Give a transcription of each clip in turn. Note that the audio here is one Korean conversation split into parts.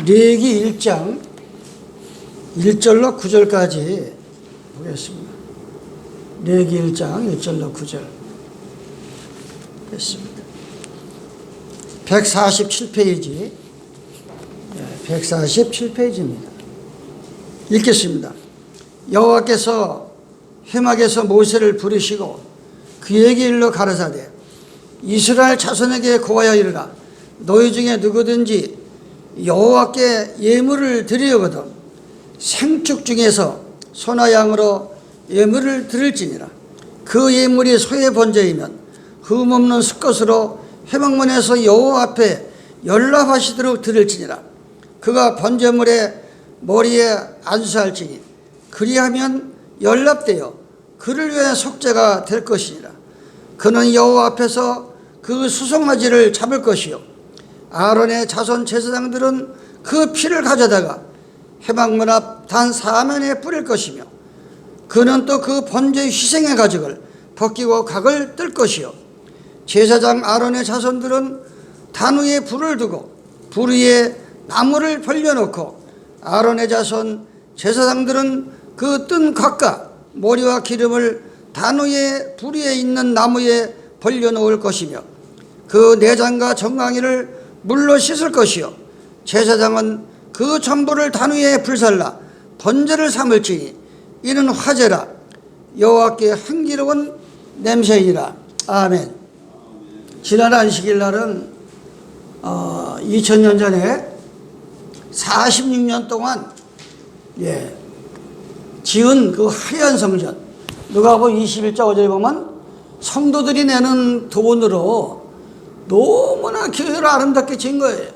레위기 1장 1절로 9절까지 보겠습니다. 레위기 1장 1절로 9절 됐습니다. 147페이지 147페이지입니다. 읽겠습니다. 여호와께서 회막에서 모세를 부르시고 그에게 일러 가라사대 이스라엘 자손에게 고하여 이르라. 너희 중에 누구든지 여호와께 예물을 드리려거든 생축 중에서 소나 양으로 예물을 드릴지니라. 그 예물이 소의 번제이면 흠없는 수컷으로 회막문에서 여호와 앞에 연락하시도록 드릴지니라. 그가 번제물의 머리에 안수할지니 그리하면 연락되어 그를 위해 속죄가 될 것이니라. 그는 여호와 앞에서 그 수송아지를 잡을 것이요 아론의 자손 제사장들은 그 피를 가져다가 회막문 앞 단 사면에 뿌릴 것이며 그는 또 그 번제의 희생의 가죽을 벗기고 각을 뜰 것이요 제사장 아론의 자손들은 단 위에 불을 두고 불 위에 나무를 벌려놓고 아론의 자손 제사장들은 그 뜬 각과 모리와 기름을 단 위에 불 위에 있는 나무에 벌려놓을 것이며 그 내장과 정강이를 물로 씻을 것이요 제사장은 그 전부를 단 위에 불살라 번제를 삼을지니 이는 화제라 여호와께 향기로운 냄새이니라. 아멘. 지난 안식일 날은 2000년 전에 46년 동안 지은 그 하얀 성전, 누가복음 21장 5절에 보면 성도들이 내는 돈으로 너무나 교회를 아름답게 지은 거예요.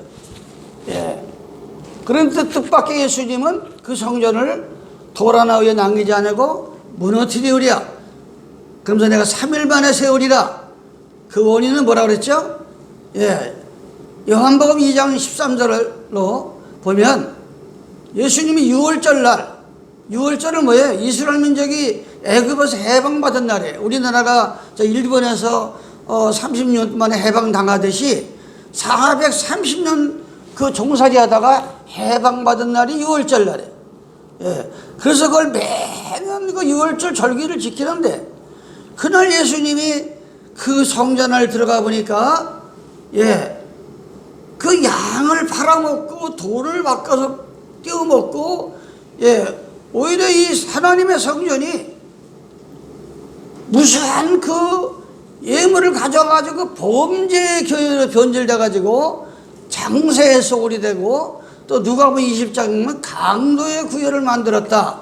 그런데 뜻밖의 예수님은 그 성전을 돌 하나 위에 남기지 않고 무너뜨리우리라. 그러면서 내가 3일 만에 세우리라. 그 원인은 뭐라 그랬죠? 요한복음 2장 13절로 보면 예수님이 6월절 날, 6월절은 뭐예요? 이스라엘 민족이 애굽에서 해방받은 날이에요. 우리나라가 일본에서 30년 만에 해방당하듯이 430년 그 종살이 하다가 해방받은 날이 6월절 날이에요. 그래서 그걸 매년 그 6월절 절기를 지키는데 그날 예수님이 그 성전을 들어가 보니까 그 양을 팔아먹고 돌을 바꿔서 띄워먹고 오히려 이 하나님의 성전이 무수한 그 예물을 가져가지고 범죄의 교회로 변질돼가지고 장세의 소굴이 되고 또 누가복음 20장이면 강도의 구열을 만들었다.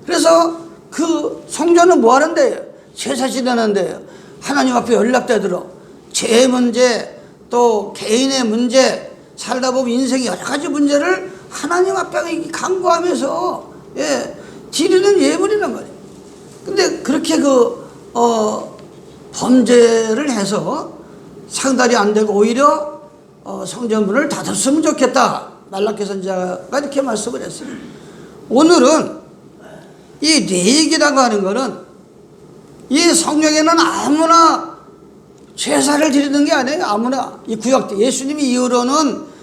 그래서 그 성전은 뭐 하는데요? 제사 지내는데요. 하나님 앞에 연락되도록 죄 문제 또 개인의 문제 살다 보면 인생의 여러 가지 문제를 하나님 앞에 간구하면서 드리는 예물이란 말이에요. 근데 그렇게 범죄를 해서 상달이 안 되고 오히려 성전문을 닫았으면 좋겠다. 말라기 선지자가 이렇게 말씀을 했어요. 오늘은 이 레위기라고 하는 거는 이 성경에는 아무나 제사를 드리는 게 아니에요. 아무나. 이 구약 때 예수님이 이후로는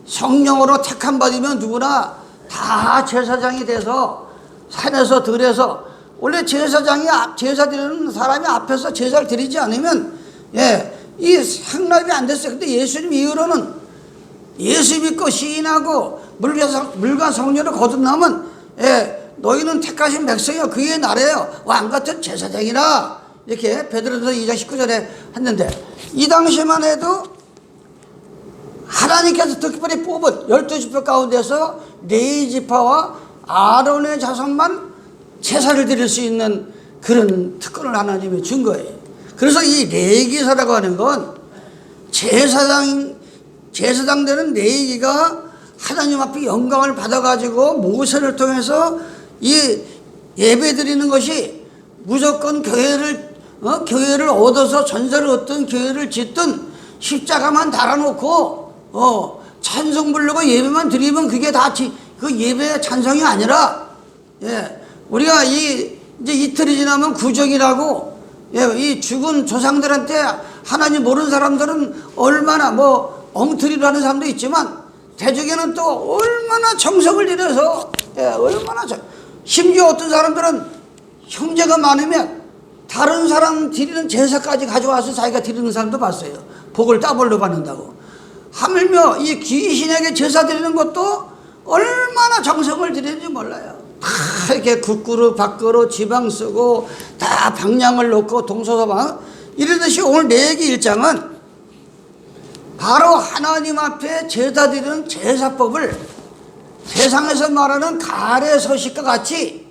성령으로 택함 받으면 누구나 다 제사장이 돼서 산에서 들에서 원래 제사장이 제사 드리는 사람이 앞에서 제사를 드리지 않으면 이 상납이 안 됐어요. 근데 예수님 이후로는 예수 믿고 시인하고 물과 성령을 거듭나면 너희는 택하신 백성이요 그의 나라예요 왕 같은 제사장이라 이렇게 베드로전서 2장 19절에 했는데 이 당시만 해도 하나님께서 특별히 뽑은 12지파 가운데서 레위 지파와 아론의 자손만 제사를 드릴 수 있는 그런 특권을 하나님이 준 거예요. 그래서 이 레위기서라고 하는 건 제사장 되는 레위기가 하나님 앞에 영광을 받아가지고 모세를 통해서 이 예배 드리는 것이 무조건 교회를 얻어서 전세를 얻든 교회를 짓든 십자가만 달아놓고 찬송 부르고 예배만 드리면 그게 다 그 예배의 찬송이 아니라 우리가 이제 이틀이 지나면 구정이라고 이 죽은 조상들한테 하나님 모르는 사람들은 얼마나 엉터리로 하는 사람도 있지만 대중에는 또 얼마나 정성을 들여서, 심지어 어떤 사람들은 형제가 많으면 다른 사람 드리는 제사까지 가져와서 자기가 드리는 사람도 봤어요. 복을 따블로 받는다고. 하물며 이 귀신에게 제사 드리는 것도 얼마나 정성을 들이는지 몰라요. 다 이렇게 국그릇, 밥그릇, 지방 쓰고 다 방향을 놓고 동서서방 이러듯이 오늘 레위기 1장은 바로 하나님 앞에 제사 드리는 제사법을 세상에서 말하는 가래 서식과 같이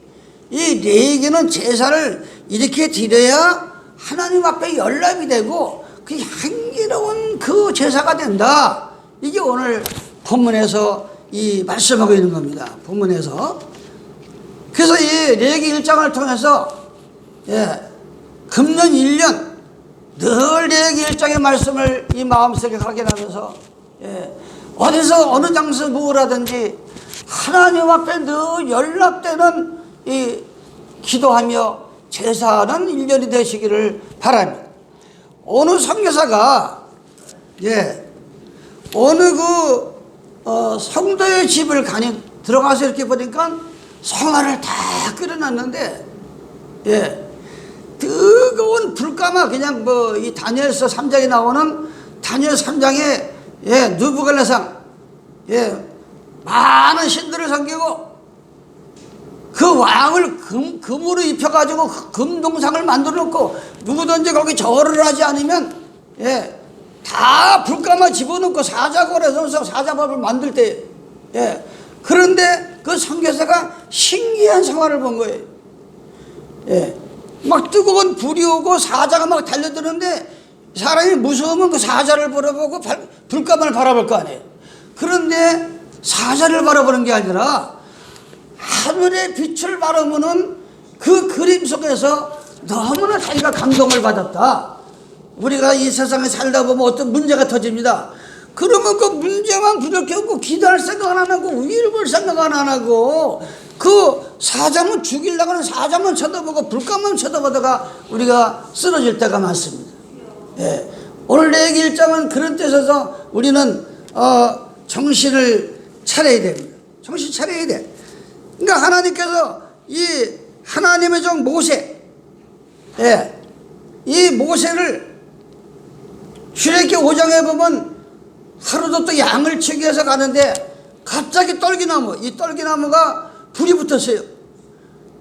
이 레위기는 제사를 이렇게 드려야 하나님 앞에 연락이 되고 그 향기로운 그 제사가 된다. 이게 오늘 본문에서 이 말씀하고 있는 겁니다. 본문에서. 그래서 이 레위기 1장을 통해서 금년 1년 늘 레위기 1장의 말씀을 이 마음속에 확인하면서 어디서 어느 장소 무엇하든지 하나님 앞에 늘 연락되는 이 기도하며 제사하는 1년이 되시기를 바랍니다. 어느 선교사가 어느 성도의 집을 들어가서 이렇게 보니까 성화를 다 끓여놨는데 뜨거운 불가마 그냥 이 다니엘서 3장에 나오는 다니엘 3장에 느부갓네살 많은 신들을 섬기고 그 왕을 금으로 입혀가지고 금동상을 만들어 놓고 누구든지 거기 절을 하지 않으면 다 불가마 집어넣고 사자골에서 사자밥을 만들 때 그런데 그 선교사가 신기한 성화를 본 거예요. 막 뜨거운 불이 오고 사자가 막 달려드는데 사람이 무서우면 그 사자를 바라보고 불가마를 바라볼 거 아니에요. 그런데 사자를 바라보는 게 아니라 하늘의 빛을 바라보는 그 그림 속에서 너무나 자기가 감동을 받았다. 우리가 이 세상에 살다 보면 어떤 문제가 터집니다. 그러면 그 문제만 부족해 없고 기도할 생각 안 하고 위를 볼 생각 안 하고 그 사자만 죽이려고 하는 사자만 쳐다보고 불감만 쳐다보다가 우리가 쓰러질 때가 많습니다. 오늘 레위기 1장은 그런 뜻에서 우리는 정신을 차려야 됩니다. 정신 차려야 돼. 그러니까 하나님께서 이 하나님의 종 모세, 이 모세를 출애굽기 5장에 보면 하루도 또 양을 치기 위해서 가는데 갑자기 떨기나무, 이 떨기나무가 불이 붙었어요.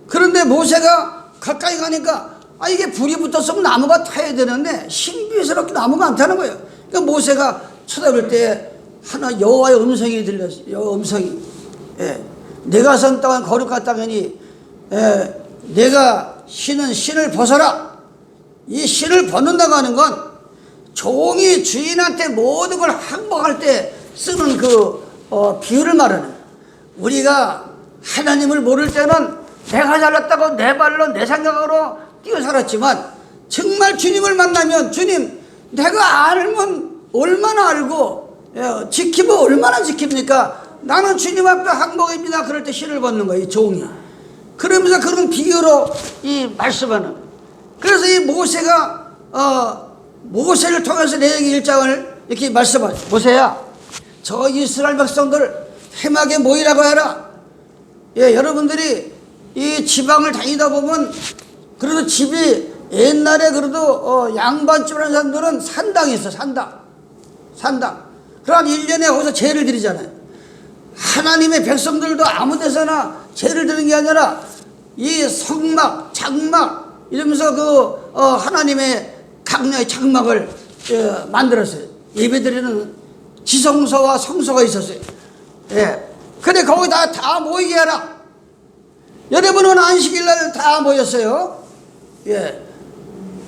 그런데 모세가 가까이 가니까 이게 불이 붙었으면 나무가 타야 되는데 신비스럽게 나무가 안 타는 거예요. 그러니까 모세가 쳐다볼 때 하나 여호와의 음성이 들렸어요. 여호와 음성이. 내가 선 땅은 거룩한 땅이니 내가 신은 신을 벗어라. 이 신을 벗는다고 하는 건 종이 주인한테 모든 걸 항복할 때 쓰는 비유를 말하는 거예요. 우리가 하나님을 모를 때는 내가 잘났다고 내 발로 내 생각으로 뛰어 살았지만 정말 주님을 만나면 주님 내가 알면 얼마나 알고 지키면 얼마나 지킵니까? 나는 주님 앞에 항복입니다. 그럴 때 신을 벗는 거예요. 이 종이. 그러면서 그런 비유로 이 말씀하는. 그래서 이 모세가 모세를 통해서 레위기 1장을 이렇게 말씀하죠. 모세야, 저 이스라엘 백성들 회막에 모이라고 해라. 여러분들이 이 지방을 다니다 보면 그래도 집이 옛날에 그래도 양반집 하는 사람들은 산당이 있어. 산당. 그럼 1년에 거기서 제를 드리잖아요. 하나님의 백성들도 아무 데서나 제를 드리는 게 아니라 이 성막, 장막 이러면서 하나님의 강야의 장막을 만들었어요. 예배드리는 지성소와 성소가 있었어요. 근데 거기다 다 모이게 하라. 여러분은 안식일날 다 모였어요.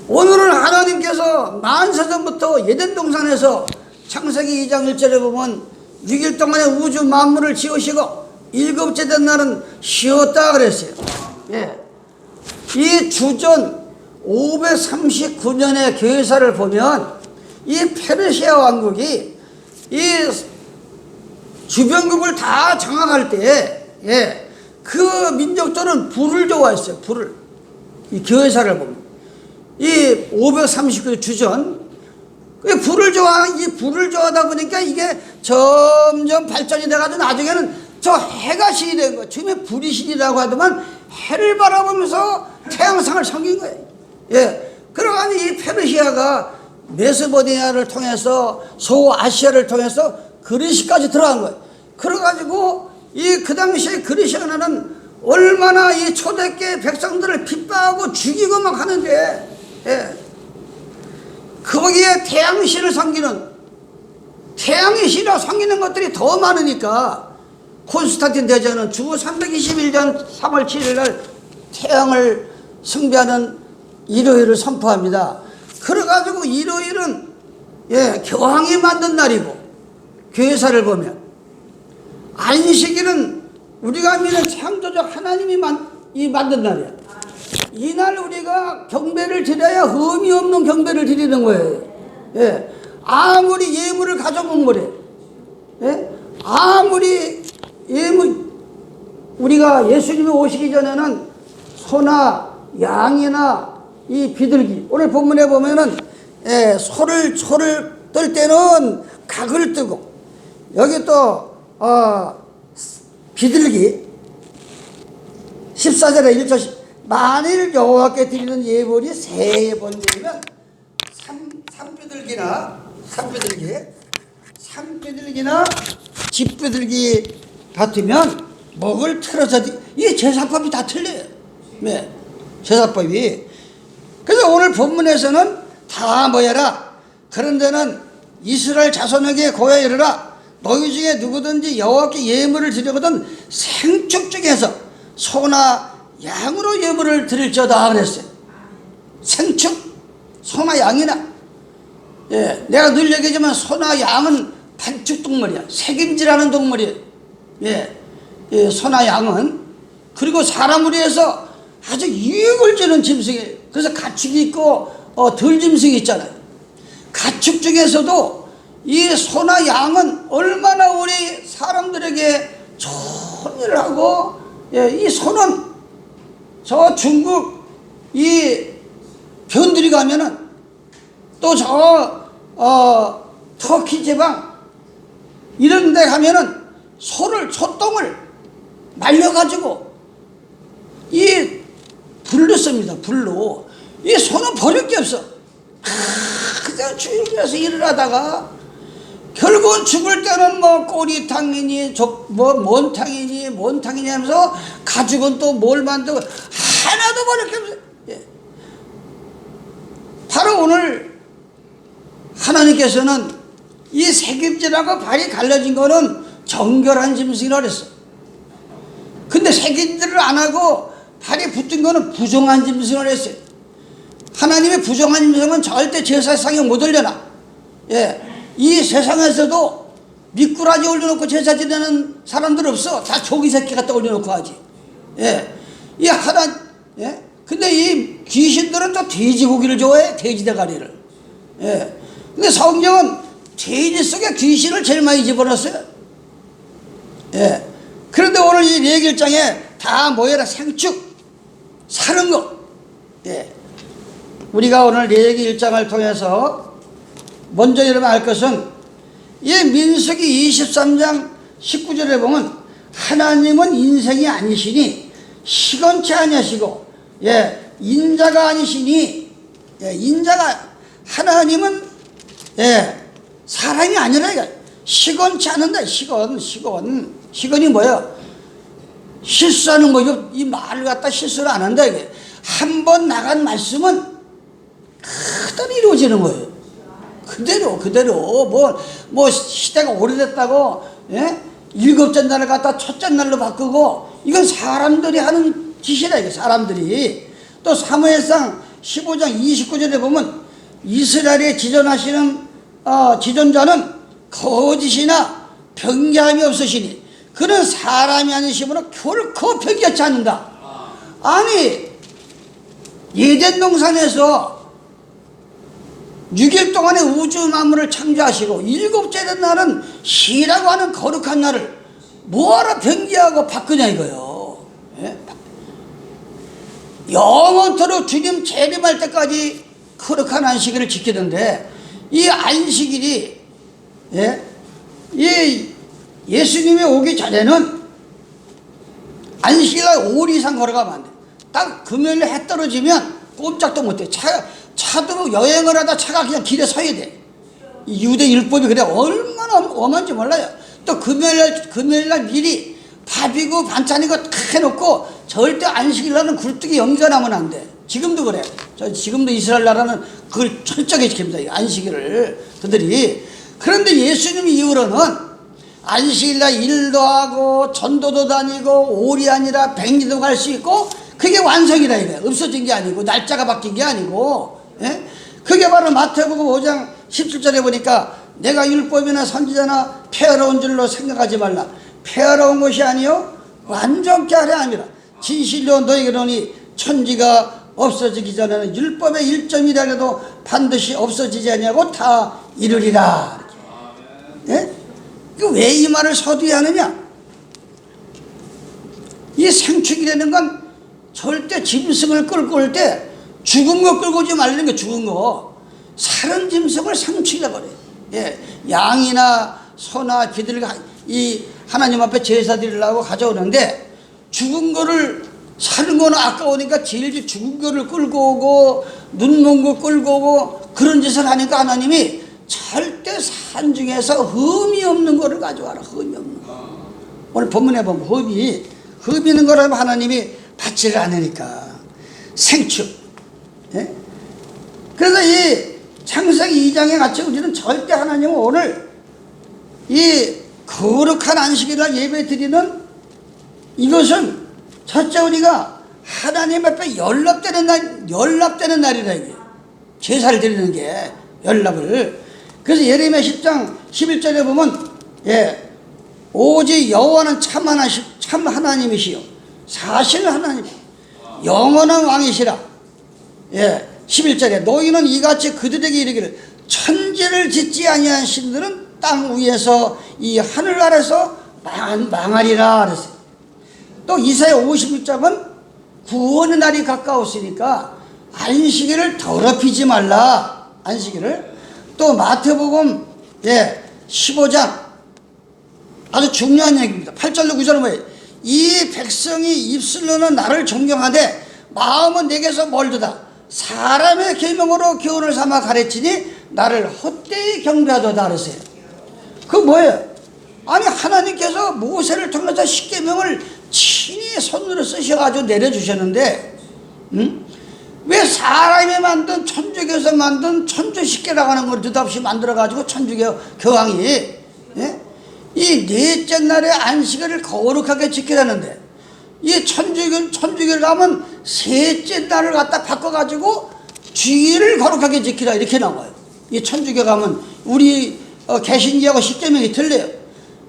오늘은 하나님께서 만세전부터 에덴 동산에서 창세기 2장 1절에 보면 6일 동안에 우주 만물을 지으시고 일곱째 된 날은 쉬었다 그랬어요. 이 주전 539년의 계사를 보면 이 페르시아 왕국이 이 주변국을 다 장악할 때 그 민족들은 불을 좋아했어요. 불을. 이 계사를 보면 이 539년 주전 그 이 불을 좋아하다 보니까 이게 점점 발전이 돼가지고 나중에는 저 해가 신이 된 거예요. 처음에 불이 신이라고 하더만 해를 바라보면서 태양상을 섬긴 거예요. 예. 그러가지고 이 페르시아가 메소포타미아를 통해서 소아시아를 통해서 그리스까지 들어간 거예요. 그래가지고 그 당시에 그리스 하나는 얼마나 이 초대교회 백성들을 핍박하고 죽이고 막 하는데, 예. 거기에 태양신을 섬기는, 태양의 신을 섬기는 것들이 더 많으니까 콘스탄틴 대제는 주 321년 3월 7일 날 태양을 숭배하는 일요일을 선포합니다. 그래가지고 일요일은 교황이 만든 날이고, 교회사를 보면 안식일은 우리가 믿는 창조적 하나님이 만든 날이야. 이날 우리가 경배를 드려야 흠이 없는 경배를 드리는 거예요. 예. 아무리 예물을 가져본 거래. 예? 아무리 우리가 예수님이 오시기 전에는 소나 양이나 이 비둘기, 오늘 본문에 보면은 소를 뜰 때는 각을 뜨고, 여기 또 비둘기 14절에 1절 만일 여호와께 드리는 예물이 새 번제이면 산비둘기나 집비둘기 같으면 먹을 틀어서, 이 제사법이 다 틀려요. 네, 제사법이. 그래서 오늘 본문에서는 다 모여라. 그런 데는 이스라엘 자손에게 고여 이르라. 너희 중에 누구든지 여호와께 예물을 드리거든 생축 중에서 소나 양으로 예물을 드릴지어다 그랬어요. 생축, 소나 양이나. 예, 내가 늘 얘기하지만 소나 양은 반축 동물이야. 색임질하는 동물이에요. 예, 소나 양은. 그리고 사람을 위해서 아주 유익을 주는 짐승이에요. 그래서 가축이 있고 들짐승이 있잖아요. 가축 중에서도 이 소나 양은 얼마나 우리 사람들에게 좋은 일을 하고, 이 소는 저 중국 이 변들이 가면은 또 저 터키 지방 이런 데 가면은 소똥을 말려가지고 이 불로 씁니다. 불로. 이 소는 버릴 게 없어. 그냥 주일에서 일을 하다가 결국은 죽을 때는 뭐 꼬리탕이니 뭔탕이니 하면서 가죽은 또 뭘 만들고 하나도 버릴 게 없어요. 예. 바로 오늘 하나님께서는 이 색임질하고 발이 갈라진 거는 정결한 짐승이라고 그랬어. 근데 색임질을 안 하고 발이 붙은 거는 부정한 짐승이라고 했어요. 하나님의 부정한 짐승은 절대 제사상에 못 올려놔. 예. 이 세상에서도 미꾸라지 올려놓고 제사 지내는 사람들 없어. 다 조기 새끼 갖다 올려놓고 하지. 예. 예. 근데 이 귀신들은 또 돼지고기를 좋아해. 돼지 대가리를. 예. 근데 성경은 돼지 속에 귀신을 제일 많이 집어넣었어요. 예. 그런데 오늘 이 레위기 1장에 다 모여라. 생축, 사는 거. 예. 우리가 오늘 레위기 1장을 통해서 먼저 여러분 알 것은, 이 민수기 23장 19절에 보면 하나님은 인생이 아니시니 시건치 아니하시고, 인자가 아니시니, 인자가, 하나님은 사람이 아니라 이거 시건치 않는다. 시건이 뭐야? 실수하는 거죠. 이 말을 갖다 실수를 안 한다. 이게 한 번 나간 말씀은 그대로 이루어지는 거예요. 그대로 뭐 시대가 오래됐다고, 일곱째 날을 갖다 첫째 날로 바꾸고, 이건 사람들이 하는 짓이라. 이게 사람들이. 또 사무엘상 15장 29절에 보면 이스라엘에 지존하시는 지존자는 거짓이나 변개함이 없으시니 그는 사람이 아니시므로 결코 변개치 않는다. 아니, 예덴 동산에서 6일 동안에 우주 만물을 창조하시고 일곱째 날은 시라고 하는 거룩한 날을 뭐하러 변개하고 바꾸냐 이거요. 영원토록 주님 재림할 때까지 거룩한 안식일을 지키는데, 이 안식일이, 예? 이 예수님이 오기 전에는 안식일날 5일 이상 걸어가면 안 돼. 딱 금요일 해 떨어지면 꼼짝도 못 해. 차도 여행을 하다 차가 그냥 길에 서야 돼. 이 유대 율법이 그래 얼마나 엄한지 몰라요. 또 금요일날 미리 밥이고 반찬이고 다 해놓고 절대 안식일날은 굴뚝에 연결하면 안 돼. 지금도 그래. 지금도 이스라엘 나라는 그걸 철저하게 지킵니다. 안식일을 그들이. 그런데 예수님 이후로는 안식일날 일도 하고 전도도 다니고 5일이 아니라 100리도 갈 수 있고 그게 완성이다 이래. 없어진 게 아니고 날짜가 바뀐 게 아니고, 예? 그게 바로 마태복음 5장 17절에 보니까 내가 율법이나 선지자나 폐허로운 줄로 생각하지 말라. 폐허로운 것이 아니요 완전케 하려 함이라. 진실로 너희에게 이르노니 천지가 없어지기 전에는 율법의 1점이라도 반드시 없어지지 아니하고 다 이루리라. 예? 왜 이 말을 서두에 하느냐? 이 생축이라는 건 절대 짐승을 끌고 올 때 죽은 거 끌고 오지 말는 게 죽은 거. 살은 짐승을 생축이라고 그래. 예. 양이나 소나 비들 이 하나님 앞에 제사 드리려고 가져오는데 죽은 거를 사는 거는 아까우니까 제일 죽은 거를 끌고 오고 눈 먼 거 끌고 오고 그런 짓을 하니까 하나님이 절대 산 중에서 흠이 없는 거를 가져와라. 흠이 없는 거. 오늘 본문에 보면 흠이 있는 거라면 하나님이 받지를 않으니까 생축. 예? 그래서 이 창세기 2장에 같이 우리는 절대 하나님은 오늘 이 거룩한 안식일날 예배 드리는 이것은 첫째 우리가 하나님 앞에 연락되는 날이라 이게. 제사를 드리는 게 연락을. 그래서 예레미야 10장 11절에 보면 예, 오직 여호와는 참 하나님이시요 사실 하나님 영원한 왕이시라. 예, 11절에 너희는 이같이 그들에게 이르기를 천지를 짓지 아니한 신들은 땅 위에서 이 하늘 아래서 망하리라 그랬어요. 또 이사야 56장은 구원의 날이 가까웠으니까 안식일을 더럽히지 말라. 안식일을. 또 마태복음 15장 아주 중요한 얘기입니다. 8절로 9절은 뭐예요? 이 백성이 입술로는 나를 존경하되 마음은 내게서 멀도다. 사람의 계명으로 교훈을 삼아 가르치니 나를 헛되이 경배하도다 그랬어요. 그 뭐예요? 아니 하나님께서 모세를 통해서 십계명을 친히 손으로 쓰셔가지고 내려주셨는데 왜 사람이 만든 천주교에서 만든 천주십계라고 하는 걸 느닷없이 만들어가지고 천주교 교황이 예? 이 넷째 날에 안식일을 거룩하게 지키라는데 이 천주교를 가면 셋째 날을 갖다 바꿔가지고 주일을 거룩하게 지키라 이렇게 나와요. 이 천주교 가면 우리 개신교하고 십계명이 틀려요.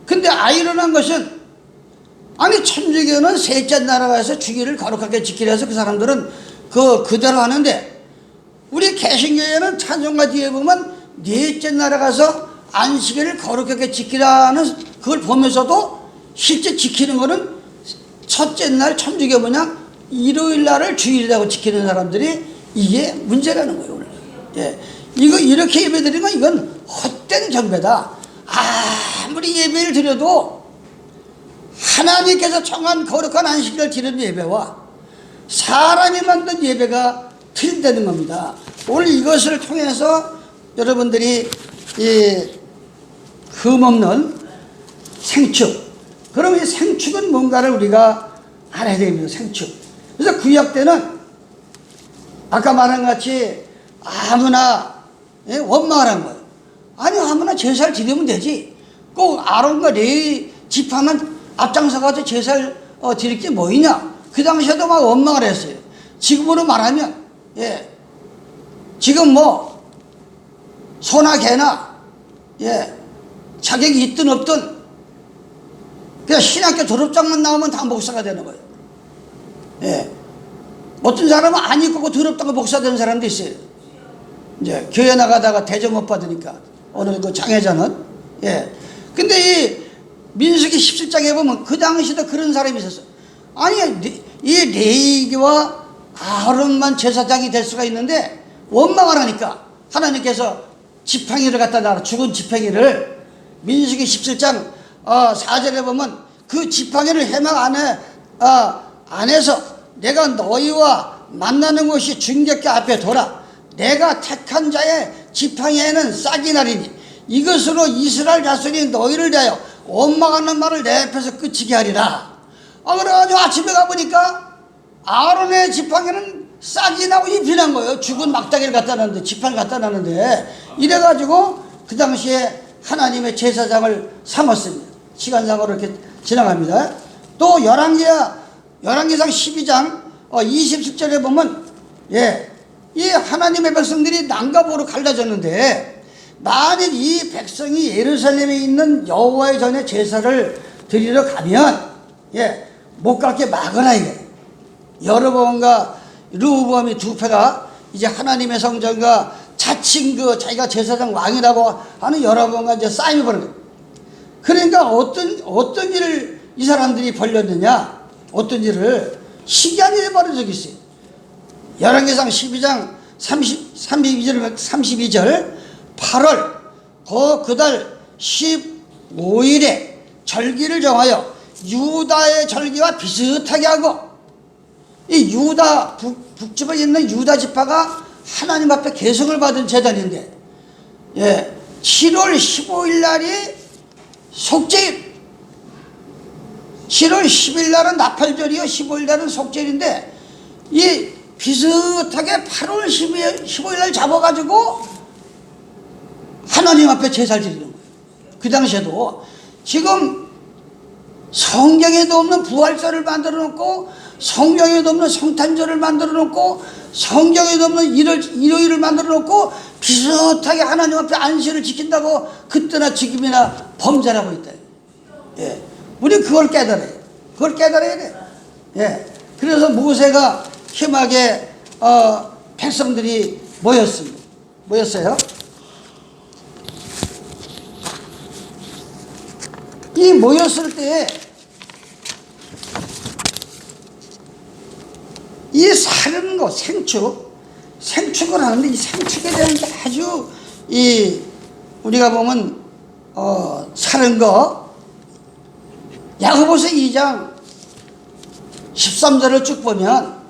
근데 아이러니한 것은 아니 천주교는 셋째 날에 가서 주일을 거룩하게 지키라 해서 그 사람들은 그대로 하는데 우리 개신교회는 찬송가 뒤에 보면 넷째 날에 가서 안식일을 거룩하게 지키라는 그걸 보면서도 실제 지키는 거는 첫째 날 천주교 뭐냐 일요일 날을 주일이라고 지키는 사람들이 이게 문제라는 거예요. 오늘. 예. 이거 이렇게 예배 드리면 이건 헛된 경배다. 아무리 예배를 드려도 하나님께서 정한 거룩한 안식일을 드리는 예배와 사람이 만든 예배가 틀린다는 겁니다. 오늘 이것을 통해서 여러분들이 이 흠없는 생축. 그럼 이 생축은 뭔가를 우리가 알아야 됩니다. 생축. 그래서 구약 때는 아까 말한 같이 아무나 원망을 한 거예요. 아니 아무나 제사를 드리면 되지. 꼭 아론과 레위 지파만 앞장서가지고 제사를 드릴 게 뭐 있냐. 그 당시에도 막 원망을 했어요. 지금으로 말하면 지금 뭐 소나 개나 자격이 있든 없든 그냥 신학교 졸업장만 나오면 다 목사가 되는 거예요. 어떤 사람은 안 입고 더럽다고 목사 되는 사람도 있어요. 이제 교회 나가다가 대접 못 받으니까 오늘 그 장애자는 근데 이 민수기 17장에 보면 그 당시도 그런 사람이 있었어요. 아니 이 레위기와 아론만 제사장이 될 수가 있는데 원망을 하니까 하나님께서 지팡이를 갖다 놔라. 죽은 지팡이를. 민수기 17장 4절에 보면 그 지팡이를 해막 안에서 내가 너희와 만나는 곳이 중객교 앞에 둬라. 내가 택한 자의 지팡이에는 싹이 나리니 이것으로 이스라엘 자손이 너희를 대하여 원망하는 말을 내 앞에서 그치게 하리라. 그래가지고 아침에 가보니까 아론의 지팡이는 싹이 나고 잎이 난 거예요. 죽은 막다기를 갖다 놨는데, 지팡이를 갖다 놨는데, 이래가지고 그 당시에 하나님의 제사장을 삼았습니다. 시간상으로 이렇게 지나갑니다. 또 열왕기상 12장 27절에 보면 이 하나님의 백성들이 난갑으로 갈라졌는데, 만일 이 백성이 예루살렘에 있는 여호와의 전에 제사를 드리러 가면 못 가게 막으라 이게. 여로보암과 르호보암이 두 패가 이제 하나님의 성전과 자칭 자기가 제사장 왕이라고 하는 여로보암과 이제 싸움이 벌어요. 그러니까 어떤 일을 이 사람들이 벌였느냐, 어떤 일을, 희귀한 일이 벌어져 있어요. 열왕기상 12장 32절 8월 그달 15일에 절기를 정하여 유다의 절기와 비슷하게 하고, 이 유다 북집에 있는 유다 지파가 하나님 앞에 계승을 받은 제단인데 7월 15일 날이 속죄일, 7월 10일 날은 나팔절이요 15일 날은 속죄일인데, 이 비슷하게 8월 15일 날 잡아가지고 하나님 앞에 제사를 드리는 거예요. 그 당시에도 지금 성경에도 없는 부활절을 만들어 놓고, 성경에도 없는 성탄절을 만들어 놓고, 성경에도 없는 일요일을 만들어 놓고 비슷하게 하나님 앞에 안식을 지킨다고 그때나 지금이나 범죄를 하고 있다. 우리 그걸 깨달아요. 그걸 깨달아야 돼. 그래서 모세가 힘하게 백성들이 모였어요. 이 모였을 때 이 사는 거, 생축을 하는데, 이 생축에 대한 게 아주 우리가 보면 사는 거, 야고보서 2장 13절을 쭉 보면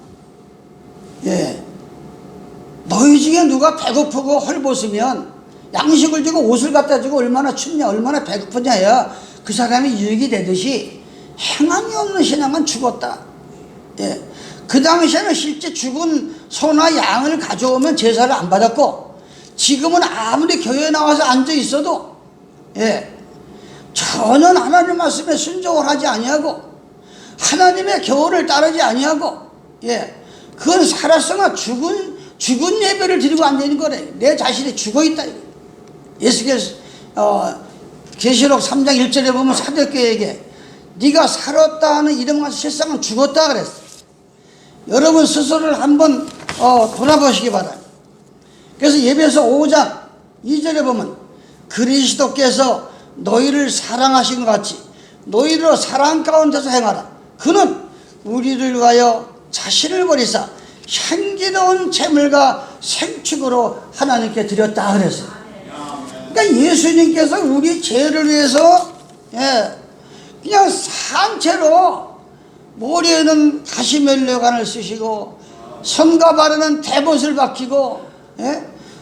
너희 중에 누가 배고프고 헐벗으면 양식을 주고 옷을 갖다 주고 얼마나 춥냐, 얼마나 배고프냐야 그 사람이 유익이 되듯이, 행함이 없는 신앙은 죽었다. 그 당시에는 실제 죽은 소나 양을 가져오면 제사를 안 받았고, 지금은 아무리 교회에 나와서 앉아 있어도 전혀 하나님 말씀에 순종을 하지 아니하고 하나님의 교훈을 따르지 아니하고 그건 살았으나 죽은 예배를 드리고 앉아있는 거래. 내 자신이 죽어있다. 예수께서 계시록 3장 1절에 보면 사도교에게 네가 살았다 하는 이름과 실상은 죽었다 그랬어. 여러분 스스로를 한번 돌아보시기 바랍니다. 그래서 예배서 5장 2절에 보면 그리스도께서 너희를 사랑하신 것 같이 너희로 사랑 가운데서 행하라. 그는 우리를 위하여 자신을 버리사 향기로운 제물과 생축으로 하나님께 드렸다 그랬어요. 그러니까 예수님께서 우리 죄를 위해서 그냥 산채로 머리에는 가시멜로관을 쓰시고 손과 발에는 대못을 박히고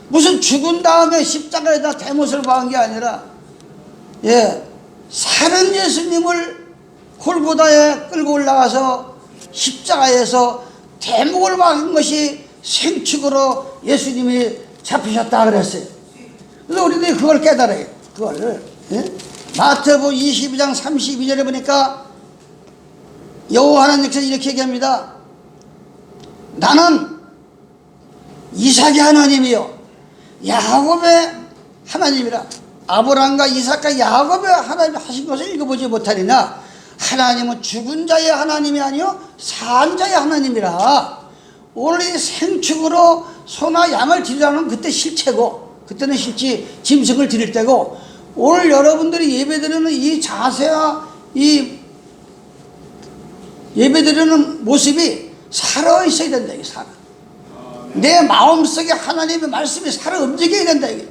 무슨 죽은 다음에 십자가에다 대못을 박은 게 아니라 사는 예수님을 골고다에 끌고 올라가서 십자가에서 대목을 박은 것이 생축으로 예수님이 잡히셨다 그랬어요. 그래서 우리들이 그걸 깨달아요. 그걸 마태복음 22장 32절에 보니까 여호와 하나님께서 이렇게 얘기합니다. 나는 이삭의 하나님이요 야곱의 하나님이라. 아브라함과 이삭과 야곱의 하나님 하신 것을 읽어보지 못하리나 하나님은 죽은 자의 하나님이 아니요 산 자의 하나님이라. 오늘 이 생축으로 소나 양을 드리라는 그때 실체고, 그때는 실제 짐승을 드릴 때고, 오늘 여러분들이 예배드리는 이 자세와 이 예배드리는 모습이 살아있어야 된다. 이게 살아. 내 마음속에 하나님의 말씀이 살아 움직여야 된다. 이게.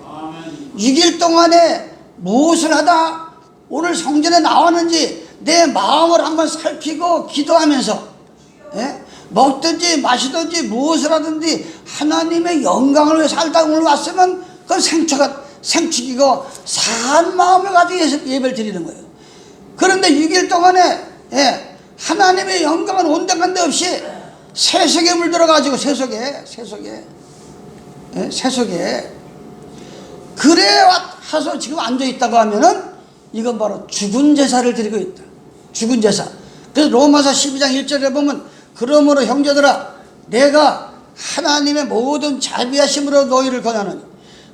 6일 동안에 무엇을 하다 오늘 성전에 나왔는지 내 마음을 한번 살피고 기도하면서, 예? 먹든지 마시든지 무엇을 하든지 하나님의 영광을 위해 살다 오늘 왔으면 그건 생축이고 사한 마음을 가지고 예배를 드리는 거예요. 그런데 6일 동안에, 예, 하나님의 영광은 온데간데 없이 세속에 물들어가지고 세속에 그래 와서 지금 앉아있다고 하면은 이건 바로 죽은 제사를 드리고 있다. 죽은 제사. 그래서 로마서 12장 1절에 보면 그러므로 형제들아 내가 하나님의 모든 자비하심으로 너희를 권하노니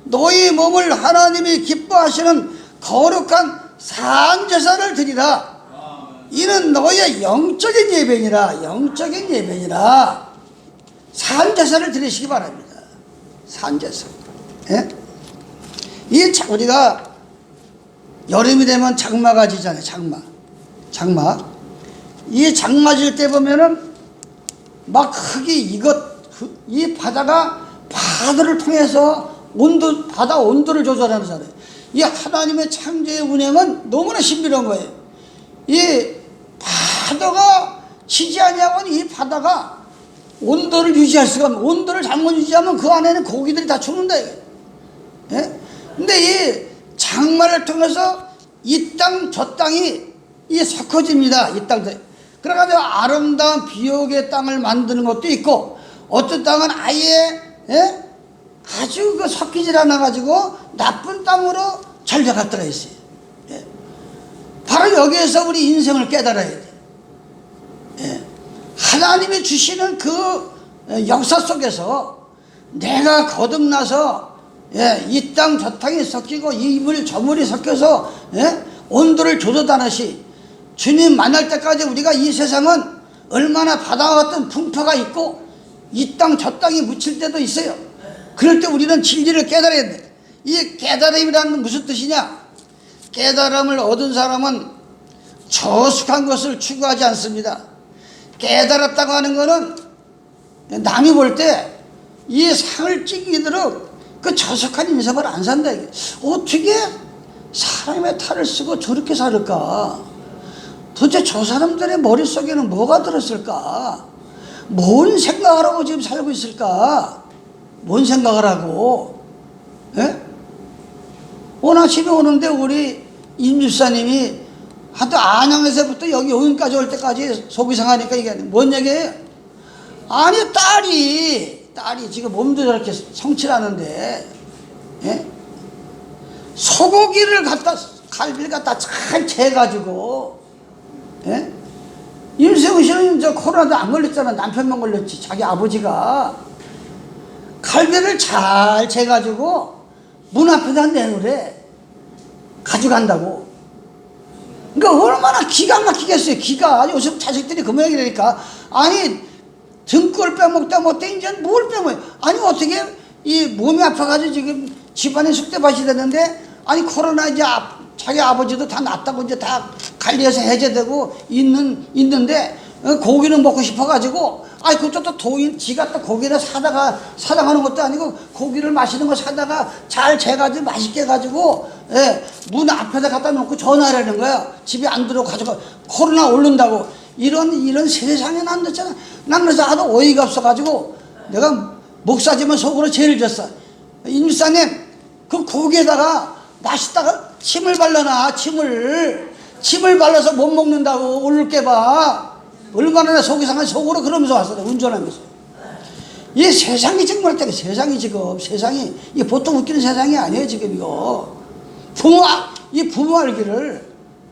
너희 몸을 하나님이 기뻐하시는 거룩한 산 제사를 드리라. 이는 너희의 영적인 예배니라. 영적인 예배니라. 산 제사를 드리시기 바랍니다. 산 제사. 예? 우리가 여름이 되면 장마가 지잖아요. 장마. 이 장마질 때 보면은 막 흙이 이 바다가 파도를 통해서 바다 온도를 조절하는 사람. 이 하나님의 창조의 운행은 너무나 신비로운 거예요. 이 파도가 치지 아니하면 이 바다가 온도를 유지할 수가 없는, 온도를 잘못 유지하면 그 안에는 고기들이 다 죽는다. 예? 근데 이 장마를 통해서 이 땅, 저 땅이 섞어집니다. 이 땅. 그래가지고 아름다운 비옥의 땅을 만드는 것도 있고, 어떤 땅은 아예, 예? 아주 섞이질 않아가지고 나쁜 땅으로 전려갈 때가 있어요. 예? 바로 여기에서 우리 인생을 깨달아야 돼. 예? 하나님이 주시는 그 역사 속에서 내가 거듭나서, 예, 이 땅 저 땅이 섞이고 이 물 저 물이 섞여서, 예? 온도를 조절하듯이 주님 만날 때까지 우리가 이 세상은 얼마나 바다와 같은 풍파가 있고 이 땅 저 땅이 묻힐 때도 있어요. 그럴 때 우리는 진리를 깨달아야 돼. 이 깨달음이라는 건 무슨 뜻이냐? 깨달음을 얻은 사람은 저속한 것을 추구하지 않습니다. 깨달았다고 하는 거는 남이 볼 때 이 상을 찌기도록 그 저속한 인생을 안 산다. 어떻게 사람의 탈을 쓰고 저렇게 살을까? 도대체 저 사람들의 머릿속에는 뭐가 들었을까? 뭔 생각을 하고 지금 살고 있을까? 뭔 생각을 하고? 예? 오늘 아침에 오는데 우리 임 집사님이 하도 안양에서부터 여기 오인까지 올 때까지 속이 상하니까 이게 뭔 얘기예요? 아니 딸이 지금 몸도 저렇게 성칠하는데, 예? 소고기를 갈비를 갖다 잘 재가지고, 예? 임세훈 씨는 저 코로나도 안 걸렸잖아. 남편만 걸렸지. 자기 아버지가 갈비를 잘 재가지고 문 앞에다 내놓으래. 가져간다고. 그러니까 얼마나 기가 막히겠어요. 기가. 요즘 자식들이 그 모양이라니까. 아니 등골 빼먹다 못해 이제 뭘 빼먹어요. 아니 어떻게 이 몸이 아파가지고 지금 집안에 숙대밭이 되는데, 아니 코로나 이제 자기 아버지도 다 낫다고 이제 다 관리해서 해제되고 있는데 고기는 먹고 싶어가지고, 아니 그것도 지가 또 고기를 사다가는 것도 아니고 고기를 마시는 거 사다가 잘 재가지고 맛있게 해가지고, 예, 문 앞에다 갖다 놓고 전화하라는 거야. 집에 안 들어오고 가져가. 코로나 오른다고. 이런 세상에 난 됐잖아. 난 그래서 하도 어이가 없어가지고 내가 목사지만 속으로 죄를 졌어. 임사님 그 고기에다가 맛있다가 침을 발라놔. 침을 발라서 못 먹는다고 오를게봐. 얼마나 내 속이 상한 속으로 그러면서 왔어. 운전하면서. 이 세상이 정말 세상이 이 보통 웃기는 세상이 아니에요 지금 이거. 이 부모 알기를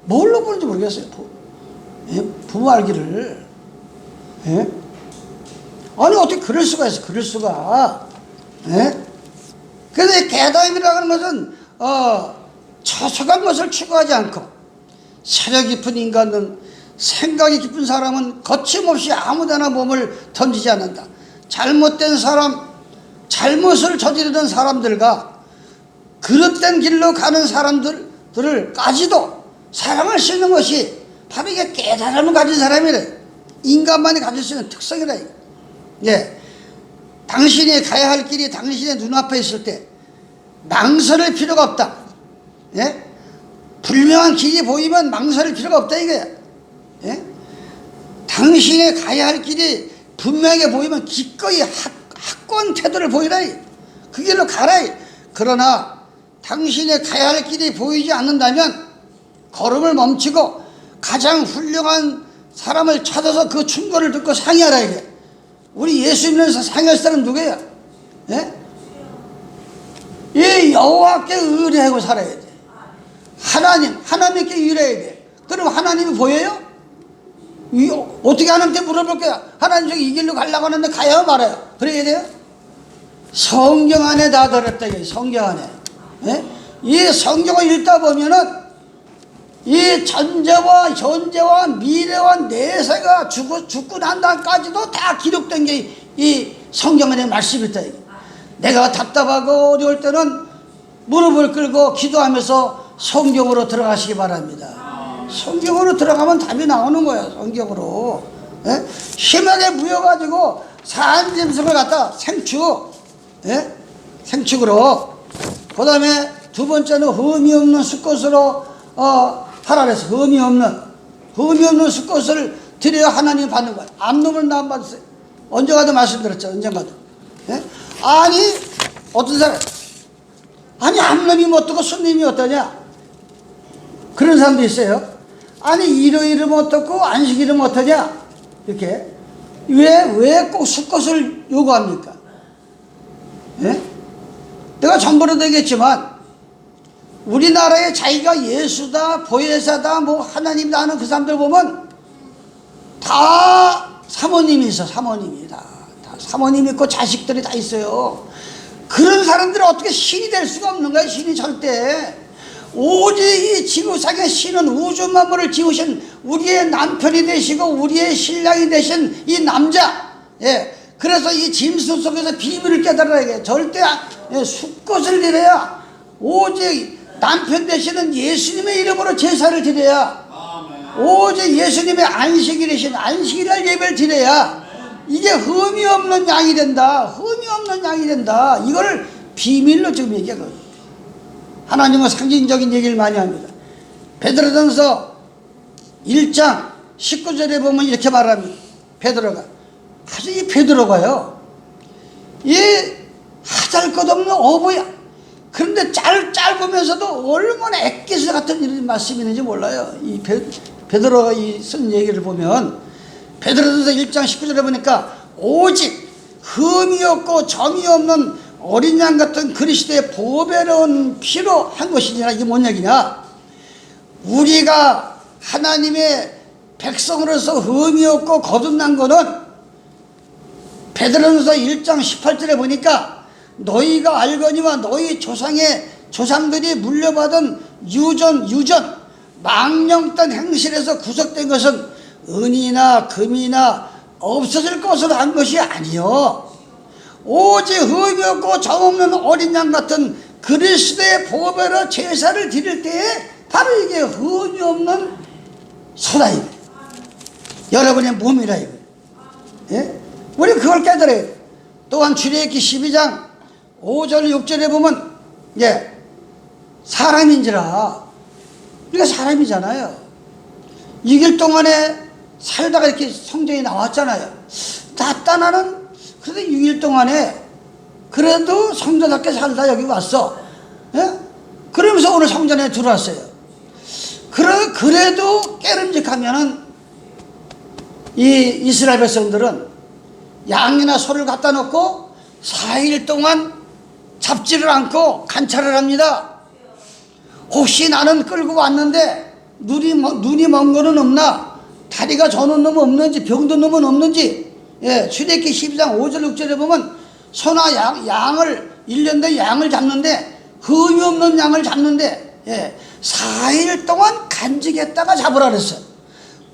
뭘로 보는지 모르겠어요. 부모 알기를. 예? 아니 어떻게 그럴 수가 있어. 그럴 수가. 예? 그래서 깨달음이라는 것은 저속한 것을 추구하지 않고, 사려 깊은 인간은, 생각이 깊은 사람은 거침없이 아무데나 몸을 던지지 않는다. 잘못된 사람, 잘못을 저지르는 사람들과 그릇된 길로 가는 사람들을까지도 사랑할 수 있는 것이 바로 이게 깨달음을 가진 사람이래. 인간만이 가질 수 있는 특성이래. 예. 당신이 가야 할 길이 당신의 눈앞에 있을 때, 망설일 필요가 없다. 예? 분명한 길이 보이면 망설일 필요가 없다 이거야. 예? 당신이 가야 할 길이 분명하게 보이면 기꺼이 확고한 태도를 보이라. 그 길로 가라. 그러나 당신이 가야 할 길이 보이지 않는다면 걸음을 멈추고 가장 훌륭한 사람을 찾아서 그 충고를 듣고 상의하라 이게. 우리 예수 믿는 상의할 사람 누구야? 예? 이 여호와께 의뢰하고 살아야 돼. 하나님께 의뢰해야 돼. 그럼 하나님이 보여요? 어떻게 하나님께 물어볼 거야? 하나님 저기 이 길로 가려고 하는데 가요 말아요? 그래야 돼요? 성경 안에 다 들었다 이게. 성경 안에. 예? 이 성경을 읽다 보면은 이 전제와 현재와 미래와 내세가 죽고 난 다음까지도 다 기록된 게 이 성경 안에 말씀이 있다 이게. 내가 답답하고 어려울 때는 무릎을 꿇고 기도하면서 성경으로 들어가시기 바랍니다. 성경으로 들어가면 답이 나오는 거야. 성경으로. 예? 심하게 무여가지고 산짐승을 갖다 생축, 예? 생축으로. 그 다음에 두 번째는 흠이 없는 수컷으로 하라 그랬어. 흠이 없는 수컷을 드려야 하나님 받는 거야. 암놈을 나 안 받으세요. 언젠가도 말씀드렸죠. 언젠가도. 예? 아니 어떤 사람 아니 암놈이 어떻고 순놈이 어떠냐 그런 사람도 있어요. 아니 일요일은 어떻고 안식일은 어떠냐 이렇게. 왜 꼭 수컷을 요구합니까? 예? 내가 전부로 되겠지만 우리나라에 자기가 예수다 보혜사다 뭐 하나님다 하는 그 사람들 보면 다 사모님이 있어. 사모님이 다 사모님 있고 자식들이 다 있어요. 그런 사람들은 어떻게 신이 될 수가 없는 거야. 신이 절대. 오직 이 지구상의 신은 우주 만물을 지으신 우리의 남편이 되시고 우리의 신랑이 되신 이 남자. 예. 그래서 이 짐승 속에서 비밀을 깨달아야 돼. 절대 수컷을 드려야 오직 남편 되시는 예수님의 이름으로 제사를 드려야 오직 예수님의 안식일이신 안식일날 예배를 드려야 이게 흠이 없는 양이 된다. 흠이 없는 양이 된다. 이걸 비밀로 지금 얘기하거든요. 하나님은 상징적인 얘기를 많이 합니다. 베드로전서 1장 19절에 보면 이렇게 말합니다. 베드로가 아주 이 베드로가요 이 하잘것없는 어부야. 그런데 짧으면서도 얼마나 액기스 같은 이런 말씀이 있는지 몰라요. 이 베드로가 쓴 얘기를 보면 베드로전서 1장 19절에 보니까 오직 흠이 없고 정이 없는 어린 양 같은 그리스도의 보배로운 피로 한 것이니라. 이게 뭔 얘기냐? 우리가 하나님의 백성으로서 흠이 없고 거듭난 거는 베드로전서 1장 18절에 보니까 너희가 알거니와 너희 조상들이 물려받은 유전 망령된 행실에서 구속된 것은 은이나 금이나 없어질 것으로 한 것이 아니요 오직 흠이 없고 정없는 어린 양 같은 그리스도의 보배로 제사를 드릴 때에 바로 이게 흠이 없는 소다 이거. 여러분의 몸이라 이거. 예? 우리 그걸 깨달아야 돼. 또한 출애굽기 12장 5절 6절에 보면 예, 사람인지라 우리가 사람이잖아요. 6일 동안에 살다가 이렇게 성경이 나왔잖아요. 나는 그래도 6일 동안에 그래도 성전답게 살다 여기 왔어. 예? 그러면서 오늘 성전에 들어왔어요. 그래도 깨름직하면은 이 이스라엘 백성들은 양이나 소를 갖다 놓고 4일 동안 잡지를 않고 관찰을 합니다. 혹시 나는 끌고 왔는데 눈이 먼 거는 없나? 다리가 저는 놈은 없는지 병든 놈은 없는지. 예, 출애굽기 12장 5절 6절에 보면 소나 양을 1년 된 양을 잡는데 흠이 없는 양을 잡는데 예, 4일 동안 간직했다가 잡으라 그랬어요.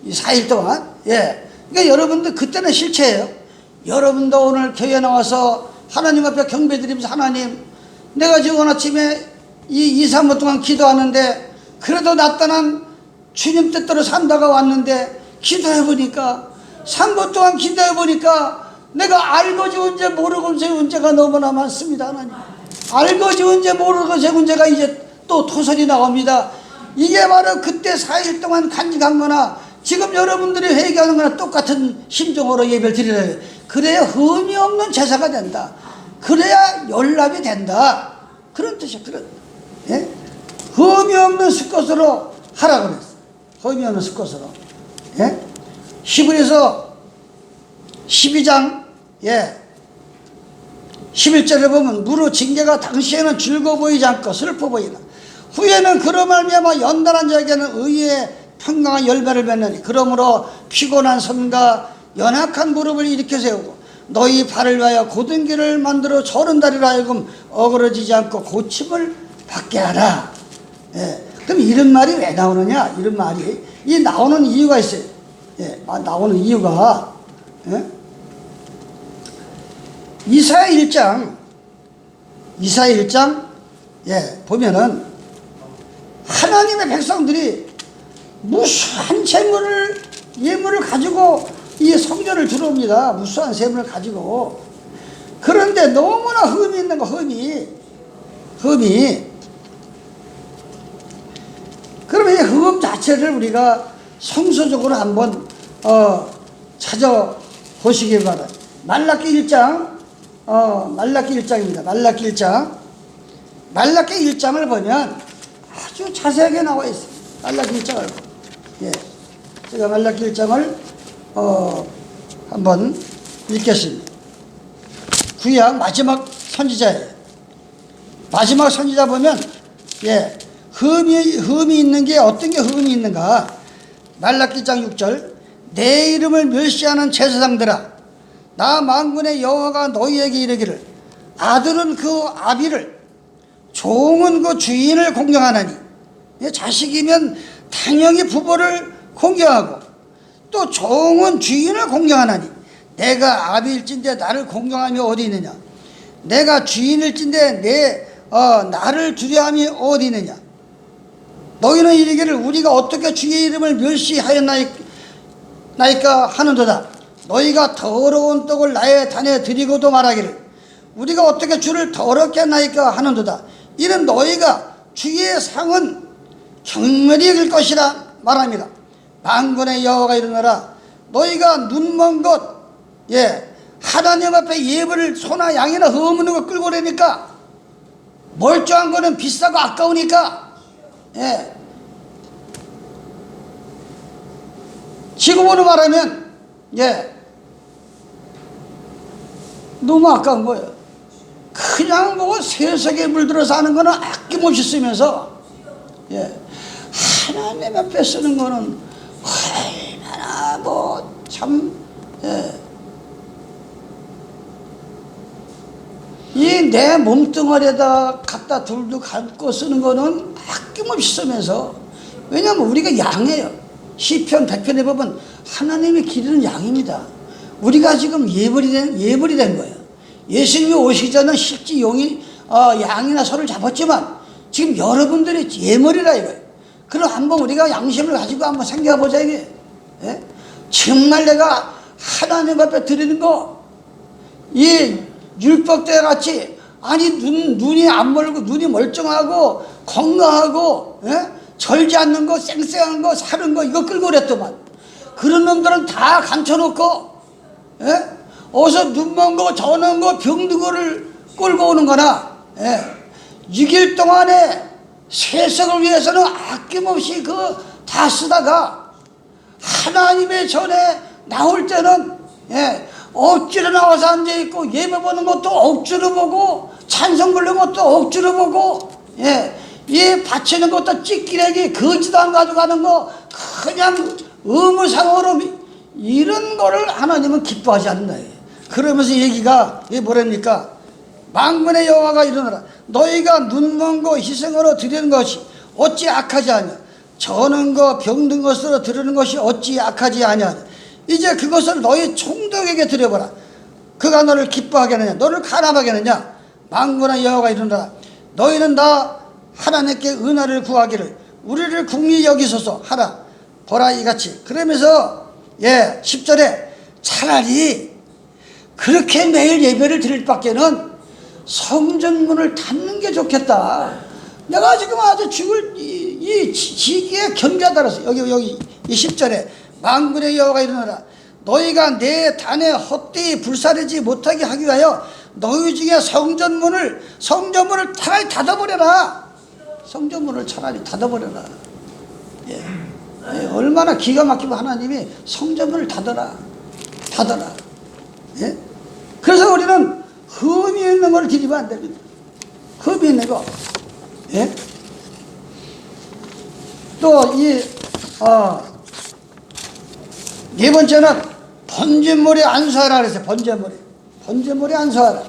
4일 동안. 예. 그러니까 여러분들 그때는 실체예요. 여러분도 오늘 교회 나와서 하나님 앞에 경배드리면서 하나님 내가 지금 오늘 아침에 2, 3분 동안 기도하는데 그래도 나타난 주님 뜻대로 산다가 왔는데 기도해보니까 3분 동안 기도해보니까 내가 알고지 언제 모르고지 언제가 너무나 많습니다. 하나님 알거지 언제 모르거지 문제가 이제 또 토설이 나옵니다. 이게 바로 그때 4일 동안 간직한 거나 지금 여러분들이 회개하는 거나 똑같은 심정으로 예배를 드리라. 그래야 흠이 없는 제사가 된다. 그래야 연락이 된다. 그런 뜻이야. 그런. 예? 흠이 없는 수컷으로 하라고 그랬어. 흠이 없는 수컷으로. 예? 히브리서 12장 11절에 보면 무릇 징계가 당시에는 즐거워 보이지 않고 슬퍼 보이나 후에는 그로 말미암아 연단한 자에게는 의의 평강한 열매를 맺느니 그러므로 피곤한 손과 연약한 무릎을 일으켜 세우고 너희 발을 위하여 곧은 길을 만들어 저른 다리로 하여금 어그러지지 않고 고침을 받게 하라. 예. 그럼 이런 말이 왜 나오느냐? 이런 말이 이 나오는 이유가 있어요. 예. 나오는 이유가 이사야 1장 보면은 하나님의 백성들이 무수한 예물을 가지고 이 성전을 들어옵니다. 무수한 세물을 가지고. 그런데 너무나 흠이 있는 거, 흠이. 그러면 이 흠 자체를 우리가 성서적으로 한번 찾아보시기 바랍니다. 말라기 1장, 말라기 1장입니다. 말라기 1장. 말라기 1장을 보면 아주 자세하게 나와 있어요. 말라기 1장을. 예. 제가 말라기 1장을 한번 읽겠습니다. 구약 마지막 선지자예요. 마지막 선지자 보면 흠이 있는 게 어떤 게 흠이 있는가? 말라기 1장 6절 내 이름을 멸시하는 제사장들아 나 만군의 여호와가 너희에게 이르기를 아들은 그 아비를 종은 그 주인을 공경하나니 자식이면 당연히 부모를 공경하고 또 종은 주인을 공경하나니 내가 아비일진데 나를 공경함이 어디 있느냐 내가 주인일진데 나를 두려함이 어디 있느냐 너희는 이르기를 우리가 어떻게 주의 이름을 멸시하였나이까 하는도다 너희가 더러운 떡을 나의 단에 드리고도 말하기를 우리가 어떻게 주를 더럽게 했나이까 하는도다 이는 너희가 주의 상은 경멸이 될 것이라 말합니다. 만군의 여호와가 이르노라 너희가 눈먼 것 하나님 앞에 예물을 소나 양이나 허물는 거 끌고 오려니까 멀쩡한 거는 비싸고 아까우니까 지금으로 말하면 너무 아까운 거예요. 그냥 뭐 세속에 물들어서 하는 거는 아낌없이 쓰면서 하나님 앞에 쓰는 거는 얼마나 참 이 내 몸뚱아리에다 갖다 둘도 갖고 쓰는 거는 아낌없이 쓰면서 왜냐하면 우리가 양이에요. 시편 100편에 보면 하나님이 기르는 양입니다. 우리가 지금 예물이 된 거예요. 예수님이 오시기 전에 실제 양이나 소를 잡았지만 지금 여러분들이 예물이라 이거예요. 그럼 한번 우리가 양심을 가지고 한번 생각해보자 이게. 정말 내가 하나님 앞에 드리는 거 이 율법대 같이 아니 눈이 안 멀고 눈이 멀쩡하고 건강하고 절지 않는 거 쌩쌩한 거 사는 거 이거 끌고 그랬더만 그런 놈들은 다 감춰놓고 어서 눈먼 거 저는 거 병든 거를 끌고 오는 거나 6일 동안에 세상을 위해서는 아낌없이 다 쓰다가 하나님의 전에 나올 때는 억지로 나와서 앉아있고 예배 보는 것도 억지로 보고 찬송 부르는 것도 억지로 보고 바치는 것도 찌끼레기 거지도 안 가져가는 거 그냥 의무상으로 이런 거를 하나님은 기뻐하지 않는다. 그러면서 얘기가 이게 뭐랍니까? 만군의 여호와가 이르노라 너희가 눈먼 거 희생으로 드리는 것이 어찌 악하지 않냐 저는 거 병든 것으로 드리는 것이 어찌 악하지 않냐 이제 그것을 너희 총독에게 드려보라 그가 너를 기뻐하게 하느냐 너를 가람하게 하느냐 만군의 여호와가 이르노라 너희는 나 하나님께 은혜를 구하기를 우리를 긍휼히 여기소서 하라 보라 이같이 그러면서 10절에 차라리 그렇게 매일 예배를 드릴 밖에는 성전문을 닫는 게 좋겠다. 내가 지금 아주 죽을 이 지기에 견비하다 그랬어. 여기 이 10절에 만군의 여호와가 이르노라. 너희가 내 단에 헛되이 불사르지 못하게 하기 위하여 너희 중에 성전문을 차라리 닫아버려라. 성전문을 차라리 닫아버려라. 예. 얼마나 기가 막히면 하나님이 성전문을 닫아라. 예? 그래서 우리는 흠이 있는 걸 드리면 안 됩니다. 흠이 있는 거. 예? 또 네 번째는 번제물에 안수하라 그랬어요. 번제물에 안수하라.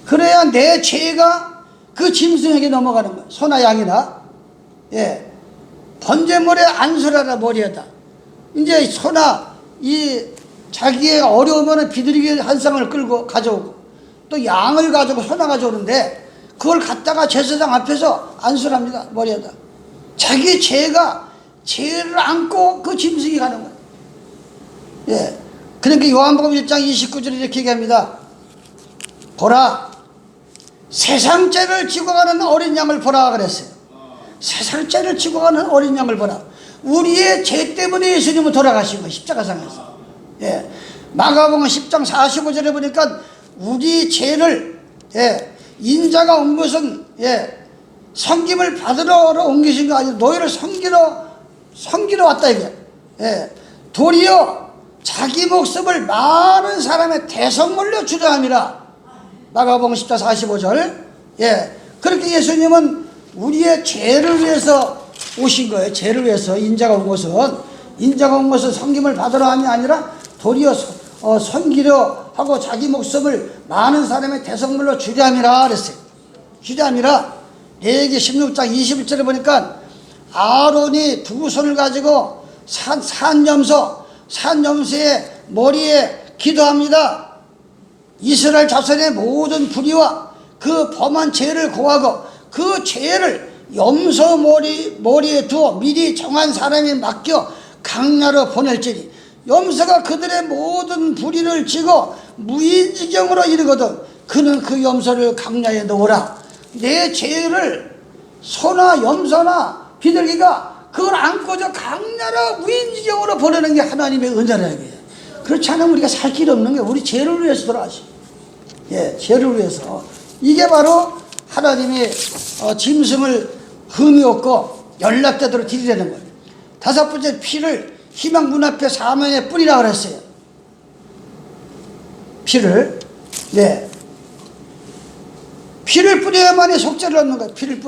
그래야 내 죄가 그 짐승에게 넘어가는 거예요. 소나 양이나. 예. 번제물에 안수하라 머리에다. 이제 소나 자기의 어려우면 비둘기 한 쌍을 끌고 가져오고 또 양을 가지고 소나 가져오는데 그걸 갖다가 제사장 앞에서 안수를 합니다. 머리에다. 자기 죄를 안고 그 짐승이 가는 거예요. 예. 그러니까 요한복음 1장 29절에 이렇게 얘기합니다. 보라, 세상 죄를 지고 가는 어린 양을 보라 그랬어요. 세상 죄를 지고 가는 어린 양을 보라. 우리의 죄 때문에 예수님은 돌아가신 거예요. 십자가상에서. 예. 마가복음 10장 45절에 보니까 우리 죄를, 예, 인자가 온 것은, 예, 섬김을 받으러 온 것인 거 아니고 너희를 섬기러 왔다 이게. 예. 도리어 자기 목숨을 많은 사람의 대성물로 주려 함이라. 마가복음 10장 45절. 예. 그렇게 예수님은 우리의 죄를 위해서 오신 거예요. 죄를 위해서 인자가 온 것은 섬김을 받으러 함이 아니라 도리어 섬기려 하고 자기 목숨을 많은 사람의 대성물로 주려 함이라 그랬어요. 주려 함이라. 레위기 16장 21절에 보니까 아론이 두 손을 가지고 산염소의 머리에 기도합니다. 이스라엘 자손의 모든 불의와 그 범한 죄를 고하고 그 죄를 염소 머리에 두어 미리 정한 사람이 맡겨 강야로 보낼지니 염소가 그들의 모든 불의를 지고 무인지경으로 이르거든 그는 그 염소를 강야에 넣으라. 내 죄를 소나 염소나 비둘기가 그걸 안고서 강야로 무인지경으로 보내는 게 하나님의 은혜라는 거예요. 그렇지 않으면 우리가 살 길이 없는 게 우리 죄를 위해서 돌아가시. 예, 죄를 위해서. 이게 바로 하나님이 짐승을 흠이 없고 연락되도록 드리려는 거예요. 다섯 번째, 피를 희망 문 앞에 사면에 뿌리라 그랬어요. 피를. 네. 피를 뿌려야만이 속죄를 얻는 거예요. 피를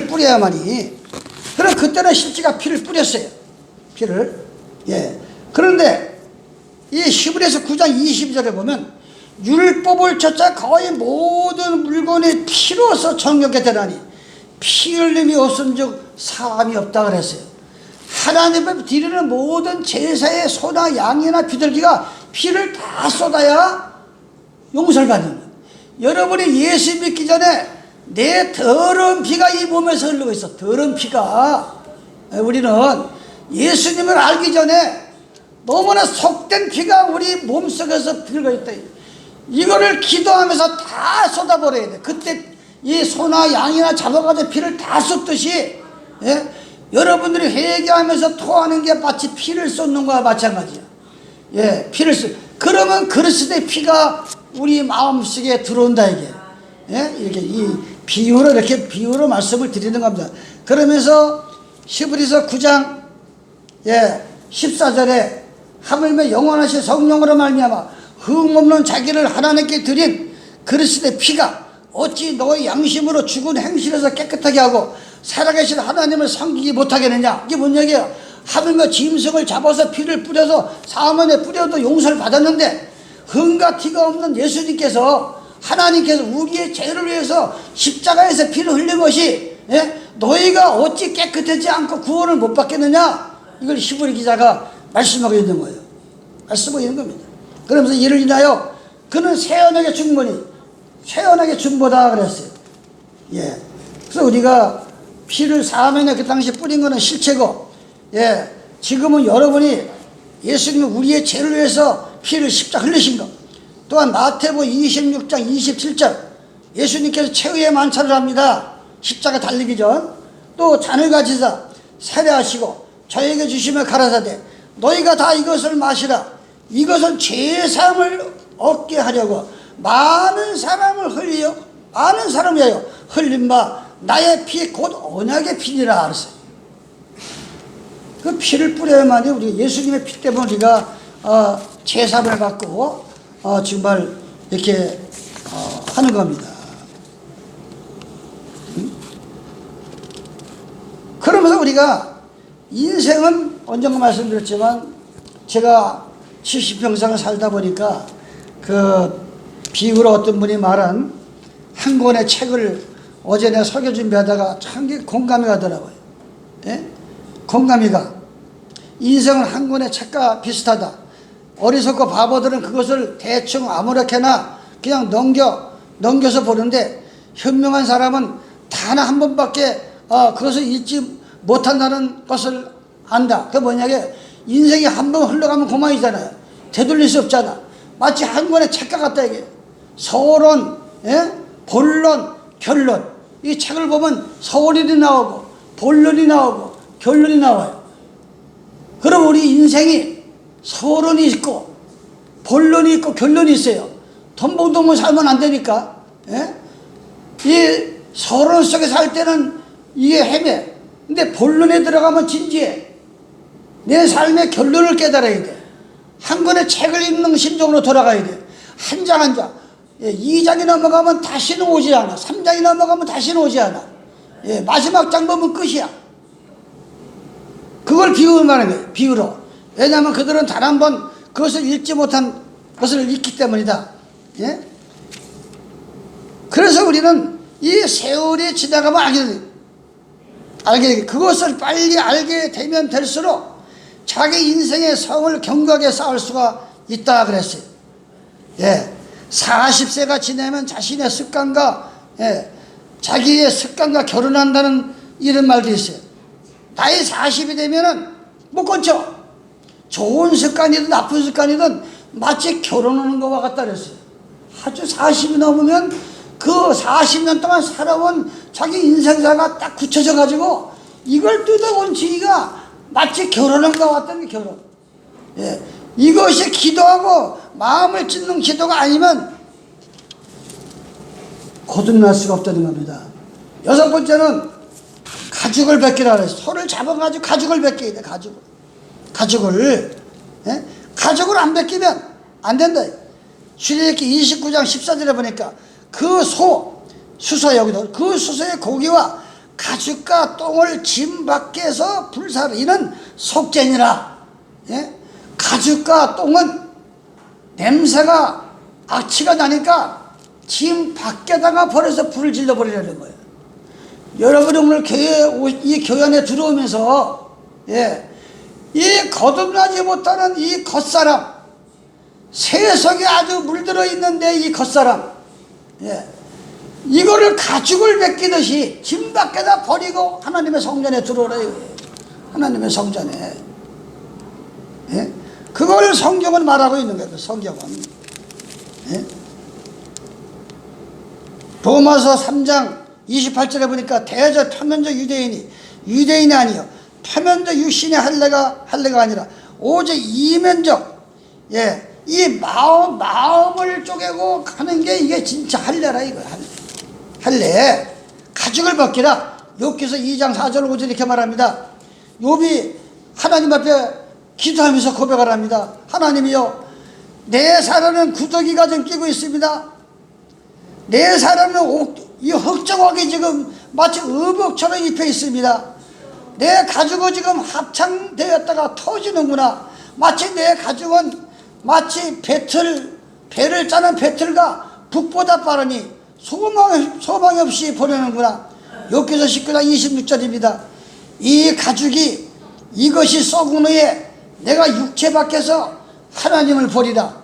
뿌려야만이. 그럼 그때는 실제가 피를 뿌렸어요. 피를. 예. 그런데 이 히브리서 9장 20절에 보면 율법을 쫓아 거의 모든 물건이 피로서 정욕게 되나니 피 흘림이 없은즉 사함이 없다 그랬어요. 하나님을 드리는 모든 제사의 소나 양이나 비둘기가 피를 다 쏟아야 용서를 받는 거예요. 여러분이 예수 믿기 전에 내 더러운 피가 이 몸에서 흐르고 있어. 더러운 피가. 우리는 예수님을 알기 전에 너무나 속된 피가 우리 몸속에서 흐르고 있다. 이거를 기도하면서 다 쏟아버려야 돼. 그때 이 소나 양이나 잡아가지고 피를 다 쏟듯이, 예? 여러분들이 회개하면서 토하는 게 마치 피를 쏟는 거와 마찬가지야. 예, 그러면 그리스도의 피가 우리 마음속에 들어온다 이게. 예? 이렇게 이렇게 비유로 말씀을 드리는 겁니다. 그러면서 히브리서 9장 14절에 하물며 영원하신 성령으로 말미암아 흠없는 자기를 하나님께 드린 그리스도의 피가 어찌 너의 양심으로 죽은 행실에서 깨끗하게 하고 살아계신 하나님을 섬기지 못하겠느냐. 이게 뭔 얘기야? 하물며 짐승을 잡아서 피를 뿌려서 사면에 뿌려도 용서를 받았는데 흠과 티가 없는 예수님께서 하나님께서 우리의 죄를 위해서 십자가에서 피를 흘린 것이, 예? 너희가 어찌 깨끗하지 않고 구원을 못 받겠느냐. 이걸 히브리 기자가 말씀하고 있는 거예요. 말씀하고 있는 겁니다. 그러면서 이를 인하여 그는 세연하게 준보다 그랬어요. 예. 그래서 우리가 피를 사면에 그 당시 뿌린 거는 실체고, 예. 지금은 여러분이 예수님이 우리의 죄를 위해서 피를 십자가 흘리신 거. 또한 마태복음 26장 27절 예수님께서 최후의 만찬을 합니다. 십자가 달리기 전. 또 잔을 가지사 세례하시고 저에게 주시며 가라사대 너희가 다 이것을 마시라. 이것은 죄사함을 얻게 하려고 많은 사람을 위하여 흘린 바 나의 피 곧 언약의 피니라 알았어요. 그 피를 뿌려야만이 우리 예수님의 피 때문에 우리가 죄사함을 받고 정말 이렇게 하는 겁니다. 그러면서 우리가 인생은 언젠가 말씀드렸지만 제가 70평생을 살다 보니까 그 비유로 어떤 분이 말한 한 권의 책을 어제 내가 설교 준비하다가 참 공감이 가더라고요. 예? 공감이 가. 인생은 한 권의 책과 비슷하다. 어리석고 바보들은 그것을 대충 아무렇게나 그냥 넘겨서 보는데 현명한 사람은 단 한 번밖에 그것을 잊지 못한다는 것을 안다. 그게 뭐냐면 인생이 한 번 흘러가면 그만이잖아요. 되돌릴 수 없잖아. 마치 한 권의 책과 같다 이게. 서론, 본론, 결론. 이 책을 보면 서론이 나오고 본론이 나오고 결론이 나와요. 그럼 우리 인생이 서론이 있고 본론이 있고 결론이 있어요. 덤벙덤벙 살면 안 되니까. 이 서론 속에 살 때는 이게 헤매. 근데 본론에 들어가면 진지해. 내 삶의 결론을 깨달아야 돼. 한 권의 책을 읽는 심정으로 돌아가야 돼. 한 장 한 장. 2장이 넘어가면 다시는 오지 않아. 3장이 넘어가면 다시는 오지 않아. 마지막 장 보면 끝이야. 그걸 비유로 말하는 거예요. 비유로. 왜냐하면 그들은 단 한 번 그것을 읽지 못한 것을 읽기 때문이다. 그래서 우리는 이 세월이 지나가면 알게 돼. 그것을 빨리 알게 되면 될수록 자기 인생의 성을 견고하게 쌓을 수가 있다 그랬어요. 40세가 지나면 자신의 습관과 자기의 습관과 결혼한다는 이런 말도 있어요. 나이 40이 되면은 못 건져. 좋은 습관이든 나쁜 습관이든 마치 결혼하는 것과 같다 그랬어요. 아주 40이 넘으면 그 40년 동안 살아온 자기 인생사가 딱 굳혀져 가지고 이걸 뜯어본 지가 마치 결혼한 것 같다는 게 결혼. 이것이 기도하고 마음을 찢는 기도가 아니면 거듭날 수가 없다는 겁니다. 6번째는 가죽을 벗기라 그랬어요. 소를 잡아가지고 가죽을 벗겨야 돼. 가죽을 가죽을 안 벗기면 안 된다. 출애굽기 29장 14절에 보니까 그 수소 여기도 그 수소의 고기와 가죽과 똥을 짐 밖에서 불사르는 속죄니라. 가죽과 똥은 냄새가 악취가 나니까 짐 밖에다가 버려서 불을 질러버리려는 거예요. 여러분이 오늘 이 교회 안에 들어오면서 이 거듭나지 못하는 이 겉사람, 세속에 아주 물들어 있는데 이 겉사람, 이거를 가죽을 벗기듯이 짐 밖에다 버리고 하나님의 성전에 들어오래요. 하나님의 성전에. 그걸 성경은 말하고 있는 거예요. 성경은. 로마서 3장 28절에 보니까 대저 표면적 유대인이 아니요 표면적 육신의 할례가 아니라 오직 이면적 이 마음을 쪼개고 하는 게 이게 진짜 할례라 이거야. 할례. 가죽을 벗기라. 욥기서 2장 4절 5절 이렇게 말합니다. 욥이 하나님 앞에 기도하면서 고백을 합니다. 하나님이여, 내 살에는 구더기가 좀 끼고 있습니다. 내 살에는 이 흑정옥이 지금 마치 의복처럼 입혀 있습니다. 내 가죽은 지금 합창되었다가 터지는구나. 마치 내 가죽은 마치 배를 짜는 배틀과 북보다 빠르니 소망 없이 보내는구나. 욥기서 19장 26절입니다. 이 가죽이 이것이 썩은 후에 내가 육체 밖에서 하나님을 보리라.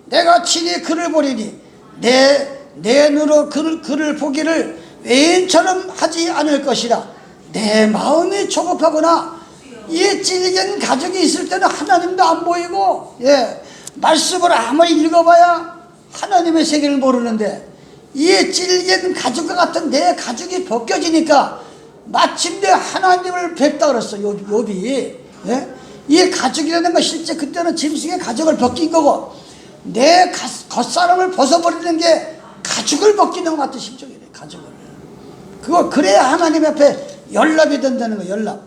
내가 친히 그를 보리니 내 눈으로 그를 보기를 외인처럼 하지 않을 것이라. 내 마음이 조급하구나. 이 찔긴 가죽이 있을 때는 하나님도 안 보이고 말씀을 아무리 읽어봐야 하나님의 세계를 모르는데 이 찔긴 가죽과 같은 내 가죽이 벗겨지니까 마침내 하나님을 뵙다 그랬어. 욥이. 예? 이 가죽이라는 건 실제 그때는 짐승의 가죽을 벗긴 거고 내 겉사람을 벗어버리는 게 가죽을 벗기는 것 같은 심정이래. 가죽을. 그거 그래야 하나님 앞에 연락이 된다는 거. 연락.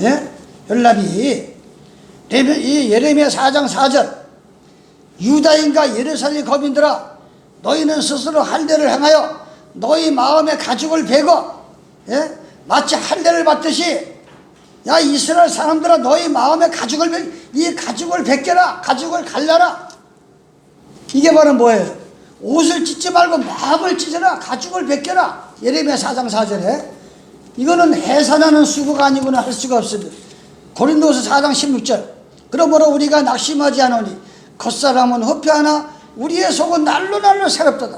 예? 연락이. 이 예레미야 4장 4절 유다인과 예루살렘 거민들아 너희는 스스로 할례를 행하여 너희 마음의 가죽을 베고 예? 마치 할례를 받듯이 야 이스라엘 사람들아 너희 마음의 가죽을 이 가죽을 벗겨라. 가죽을 갈라라. 이게 바로 뭐예요? 옷을 찢지 말고 마음을 찢어라. 가죽을 벗겨라. 예레미야 4장 4절에 이거는 해산하는 수고가 아니고는 할 수가 없습니다. 고린도서 4장 16절 그러므로 우리가 낙심하지 않으니 겉사람은 후패하나 우리의 속은 날로 새롭다.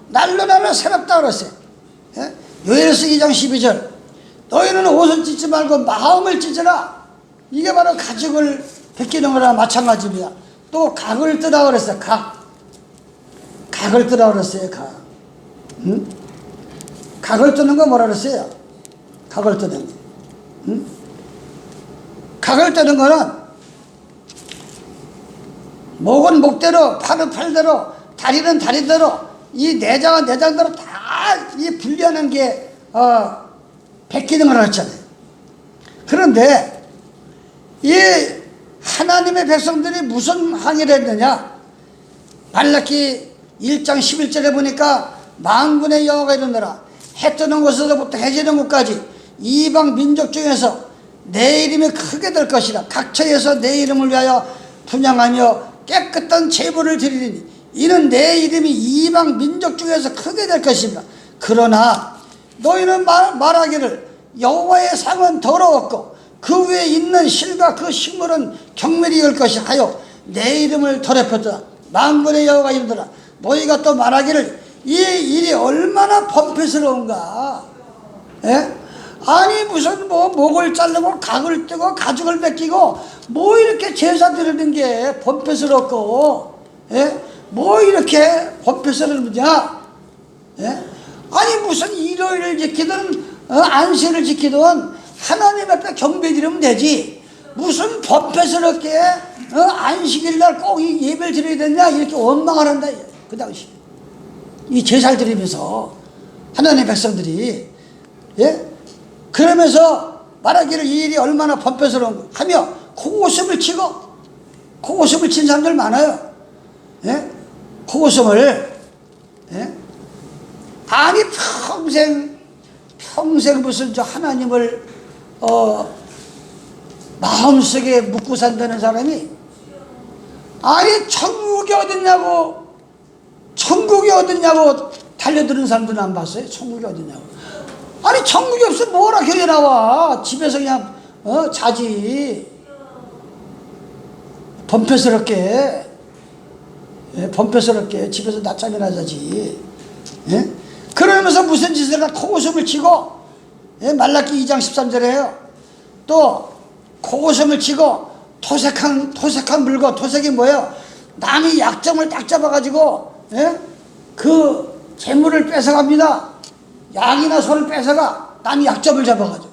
날로 새롭다 그랬어요. 예? 요엘서 2장 12절 너희는 옷을 찢지 말고 마음을 찢어라. 이게 바로 가죽을 벗기는 거랑 마찬가지입니다. 또 각을 뜨라 그랬어요. 각을 뜨라 그랬어요. 응? 각을 뜨는 거 뭐라 그랬어요? 각을 뜨는 거. 응? 각을 뜨는 거는 목은 목대로, 팔은 팔대로, 다리는 다리대로, 이 내장은 내장대로 다 이 분리하는 게 벗기는 거라 했잖아요. 그런데 이 하나님의 백성들이 무슨 항의를 했느냐? 말라기 1장 11절에 보니까 만군의 여호와가 이르노라 해 뜨는 곳에서부터 해 지는 곳까지 이방 민족 중에서 내 이름이 크게 될 것이라 각처에서 내 이름을 위하여 분향하며 깨끗한 제물을 드리리니 이는 내 이름이 이방 민족 중에서 크게 될 것입니다. 그러나 너희는 말하기를 여호와의 상은 더러웠고 그 위에 있는 실과 그 식물은 경멸이 올 것이 하여 내 이름을 더럽혔다. 만군의 여호와가 이르더라 너희가 또 말하기를 이 일이 얼마나 범패스러운가. 예? 아니 무슨 뭐 목을 자르고 각을 뜨고 가죽을 벗기고 뭐 이렇게 제사 드리는 게 범패스럽고 예? 뭐 이렇게 범패스러우냐. 예? 아니 무슨 일요일을 지키든 안식을 지키든 하나님 앞에 경배 드리면 되지 무슨 범패스럽게 안식일날 꼭 이 예배를 드려야 되냐 이렇게 원망을 한다. 그 당시 이 제사를 드리면서 하나님의 백성들이 예? 그러면서 말하기를 이 일이 얼마나 범패스러운 하며 코웃음을 치고 코웃음을 친 사람들 많아요. 예? 코웃음을 예? 아니 평생 무슨 저 하나님을 마음속에 묻고 산다는 사람이 아니 천국이 어딨냐고 달려드는 사람들은 안 봤어요. 천국이 어딨냐고. 아니 천국이 없으면 뭐라 교회 나와. 집에서 그냥 자지. 범패스럽게 집에서 낮잠이나 자지. 예? 그러면서 무슨 짓을 하 코웃음을 치고 예? 말라기 2장 13절에요 또 코웃음을 치고 토색한 물건. 토색이 뭐예요? 남이 약점을 딱 잡아가지고 예? 그 재물을 뺏어갑니다. 양이나 소를 뺏어가. 남이 약점을 잡아가지고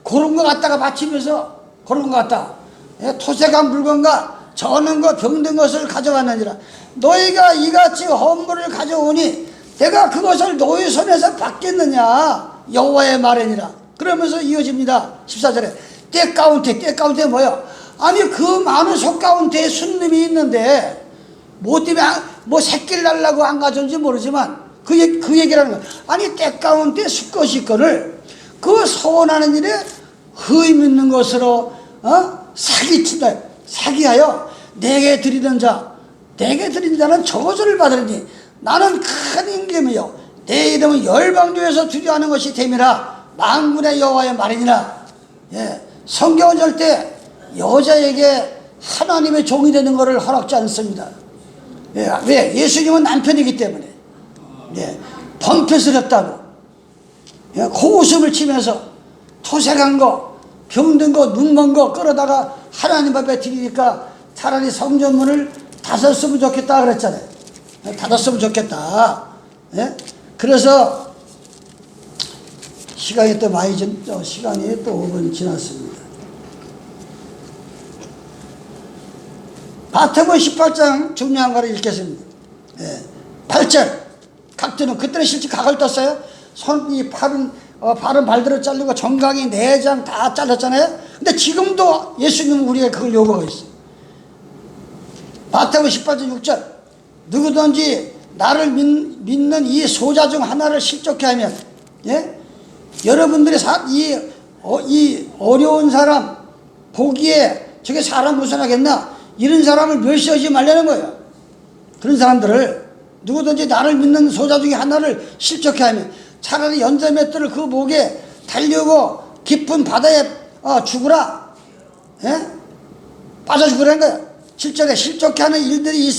그런 거 갖다가 바치면서 그런 거 갖다 예? 토색한 물건과 저는 것 병든 것을 가져왔느니라. 너희가 이같이 헌물을 가져오니 내가 그것을 너희 손에서 받겠느냐. 여호와의 말이니라. 그러면서 이어집니다. 14절에 때 가운데 뭐예요? 아니 그 많은 속 가운데에 순놈이 있는데 뭐 때문에 뭐 새끼를 달라고 안 가져온지 모르지만 그 얘기라는 거예요. 아니 때 가운데 수컷이거를 그 서원하는 일에 흠 있는 것으로 사기친다. 사기하여 내게 드리는 자는 저주를 받으리니 나는 큰 임금이요 내 이름은 열방 중에서 두려워하는 것이 됨이라. 만군의 여호와의 말이니라. 예, 성경은 절대 여자에게 하나님의 종이 되는 것을 허락지 않습니다. 예, 왜? 예수님은 남편이기 때문에. 예, 범패스럽다고 예, 코웃음을 치면서 토색한 거 병든 거 눈먼 거 끌어다가 하나님 앞에 드리니까 차라리 성전문을 닫았으면 좋겠다 그랬잖아요. 닫았으면 좋겠다. 예? 그래서 시간이 또 많이 시간이 또 5분 지났습니다. 마태복음 18장 중요한 거를 읽겠습니다. 예. 8절 각도는 그때는 실제 각을 떴어요. 이 팔은 발들을 자르고 정강이 내장 다 잘랐잖아요. 근데 지금도 예수님은 우리가 그걸 요구하고 있어요. 마태복음 18장 6절 누구든지 나를 믿는 이 소자 중 하나를 실족해 하면, 예? 여러분들이 이 어려운 사람 보기에 저게 사람 무슨 하겠나, 이런 사람을 멸시하지 말라는 거예요. 그런 사람들을 누구든지 나를 믿는 소자 중에 하나를 실족해 하면 차라리 연자맷돌을 그 목에 달려고 깊은 바다에 죽으라. 예? 빠져 죽으라는 거예요. 7절에 실족해 하는 일들이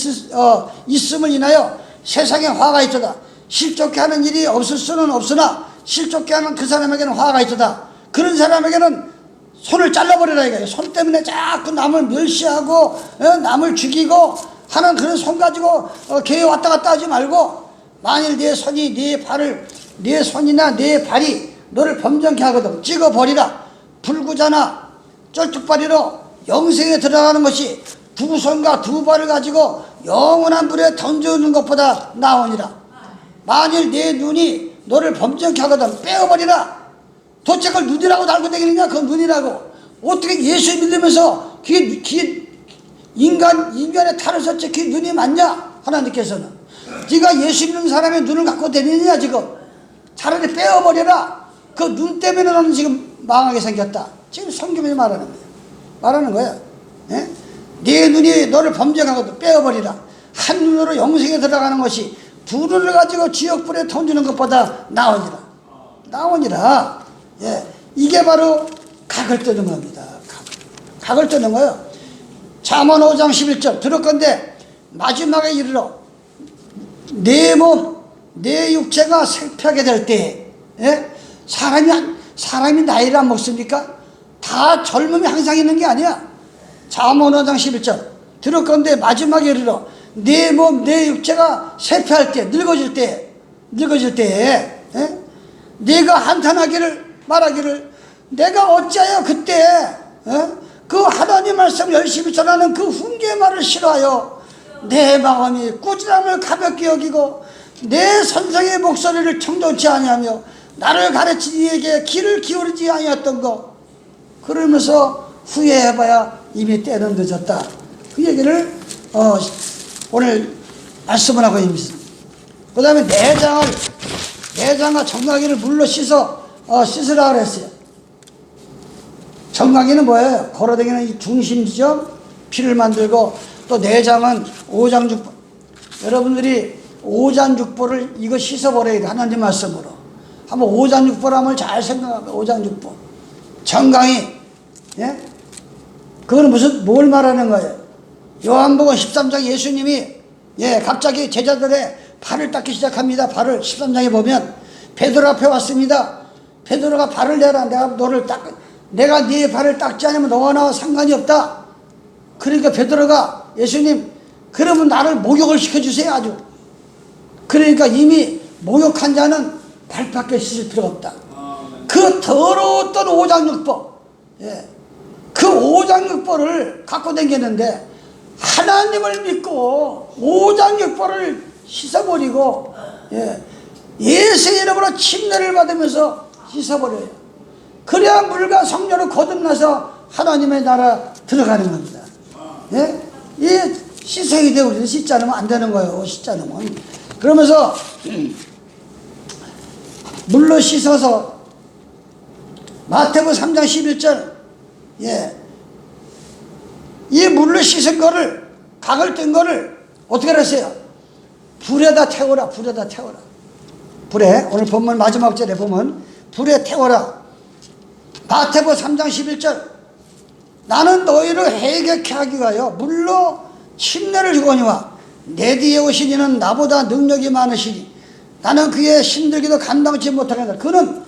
있음을 인하여 세상에 화가 있도다. 실족해 하는 일이 없을 수는 없으나 실족해 하는 그 사람에게는 화가 있도다. 그런 사람에게는 손을 잘라버리라 이거예요. 손 때문에 자꾸 남을 멸시하고 남을 죽이고 하는 그런 손 가지고 교회 왔다 갔다 하지 말고, 만일 내 손이나 내 발이 너를 범정케 하거든 찍어버리라. 불구자나 쩔뚝발이로 영생에 들어가는 것이 두 손과 두 발을 가지고 영원한 불에 던져오는 것보다 나으니라. 만일 내 눈이 너를 범정케 하거든 빼어버리라. 도대체 그걸 눈이라고 달고 다니느냐? 그건 눈이라고. 어떻게 예수 믿으면서 그게 인간의 탈을 썼지 그게 눈이 맞냐? 하나님께서는 네가 예수 믿는 사람의 눈을 갖고 다니느냐 지금. 차라리 빼어버려라. 그 눈 때문에 너는 지금 망하게 생겼다. 지금 성경이 말하는 거야. 예? 네 눈이 너를 범죄하거든 빼어버리라. 한 눈으로 영생에 들어가는 것이 두 눈을 가지고 지옥불에 던지는 것보다 나오니라. 예, 이게 바로 각을 뜨는 겁니다. 각을 뜨는 거예요. 잠언 5장 11절 들었건대 마지막에 이르러 내 몸, 내 육체가 쇠퇴하게 될 때에, 예? 사람이 나이를 안 먹습니까? 다 젊음이 항상 있는 게 아니야. 잠언 5장 11절 들었건대 마지막에 이르러 내 몸, 내 육체가 쇠퇴할 때, 늙어질 때에, 예? 네가 한탄하기를 말하기를 내가 어찌하여 그때 그 하나님 말씀 열심히 전하는 그 훈계의 말을 싫어하여 내 마음이 꾸지람을 가볍게 여기고 내 선생의 목소리를 청종치 아니하며 나를 가르친 이에게 귀를 기울이지 아니했던 거, 그러면서 후회해봐야 이미 때는 늦었다. 그 얘기를 오늘 말씀을 하고 있습니다. 그 다음에 내장과 정강이를 물로 씻으라 그랬어요. 정강이는 뭐예요? 걸어다니는 이 중심지점, 피를 만들고, 또 내장은 오장육부. 여러분들이 오장육부를 이거 씻어버려야 돼. 하나님 말씀으로. 한번 오장육부를 잘 생각하면 오장육부. 정강이, 예? 그거는 뭘 말하는 거예요? 요한복음 13장 예수님이, 예, 갑자기 제자들의 발을 닦기 시작합니다. 발을 13장에 보면 베드로 앞에 왔습니다. 베드로가 발을 내라. 내가 네 발을 닦지 않으면 너와 나와 상관이 없다. 그러니까 베드로가 예수님, 그러면 나를 목욕을 시켜주세요. 아주. 그러니까 이미 목욕한 자는 발밖에 씻을 필요가 없다. 그 더러웠던 오장육부, 예, 그 오장육부를 갖고 다녔는데 하나님을 믿고 오장육부를 씻어버리고, 예, 예수의 이름으로 침례를 받으면서 씻어버려요. 그래야 물과 성령으로 거듭나서 하나님의 나라 들어가는 겁니다. 예? 이 씻어야 돼. 우리는 씻지 않으면 안 되는 거예요. 씻지 않으면. 그러면서 물로 씻어서 마태복음 3장 11절, 예, 이 물로 씻은 거를, 각을 뜬 거를 어떻게 했어요? 불에다 태워라. 불에, 오늘 본문 마지막 절에 보면 불에 태워라. 마태복음 3장 11절 나는 너희를 해결케 하기 위하여 물로 침례를 주거니와 내 뒤에 오신 이는 나보다 능력이 많으시니 나는 그의 힘들기도 감당치 못하겠다. 그는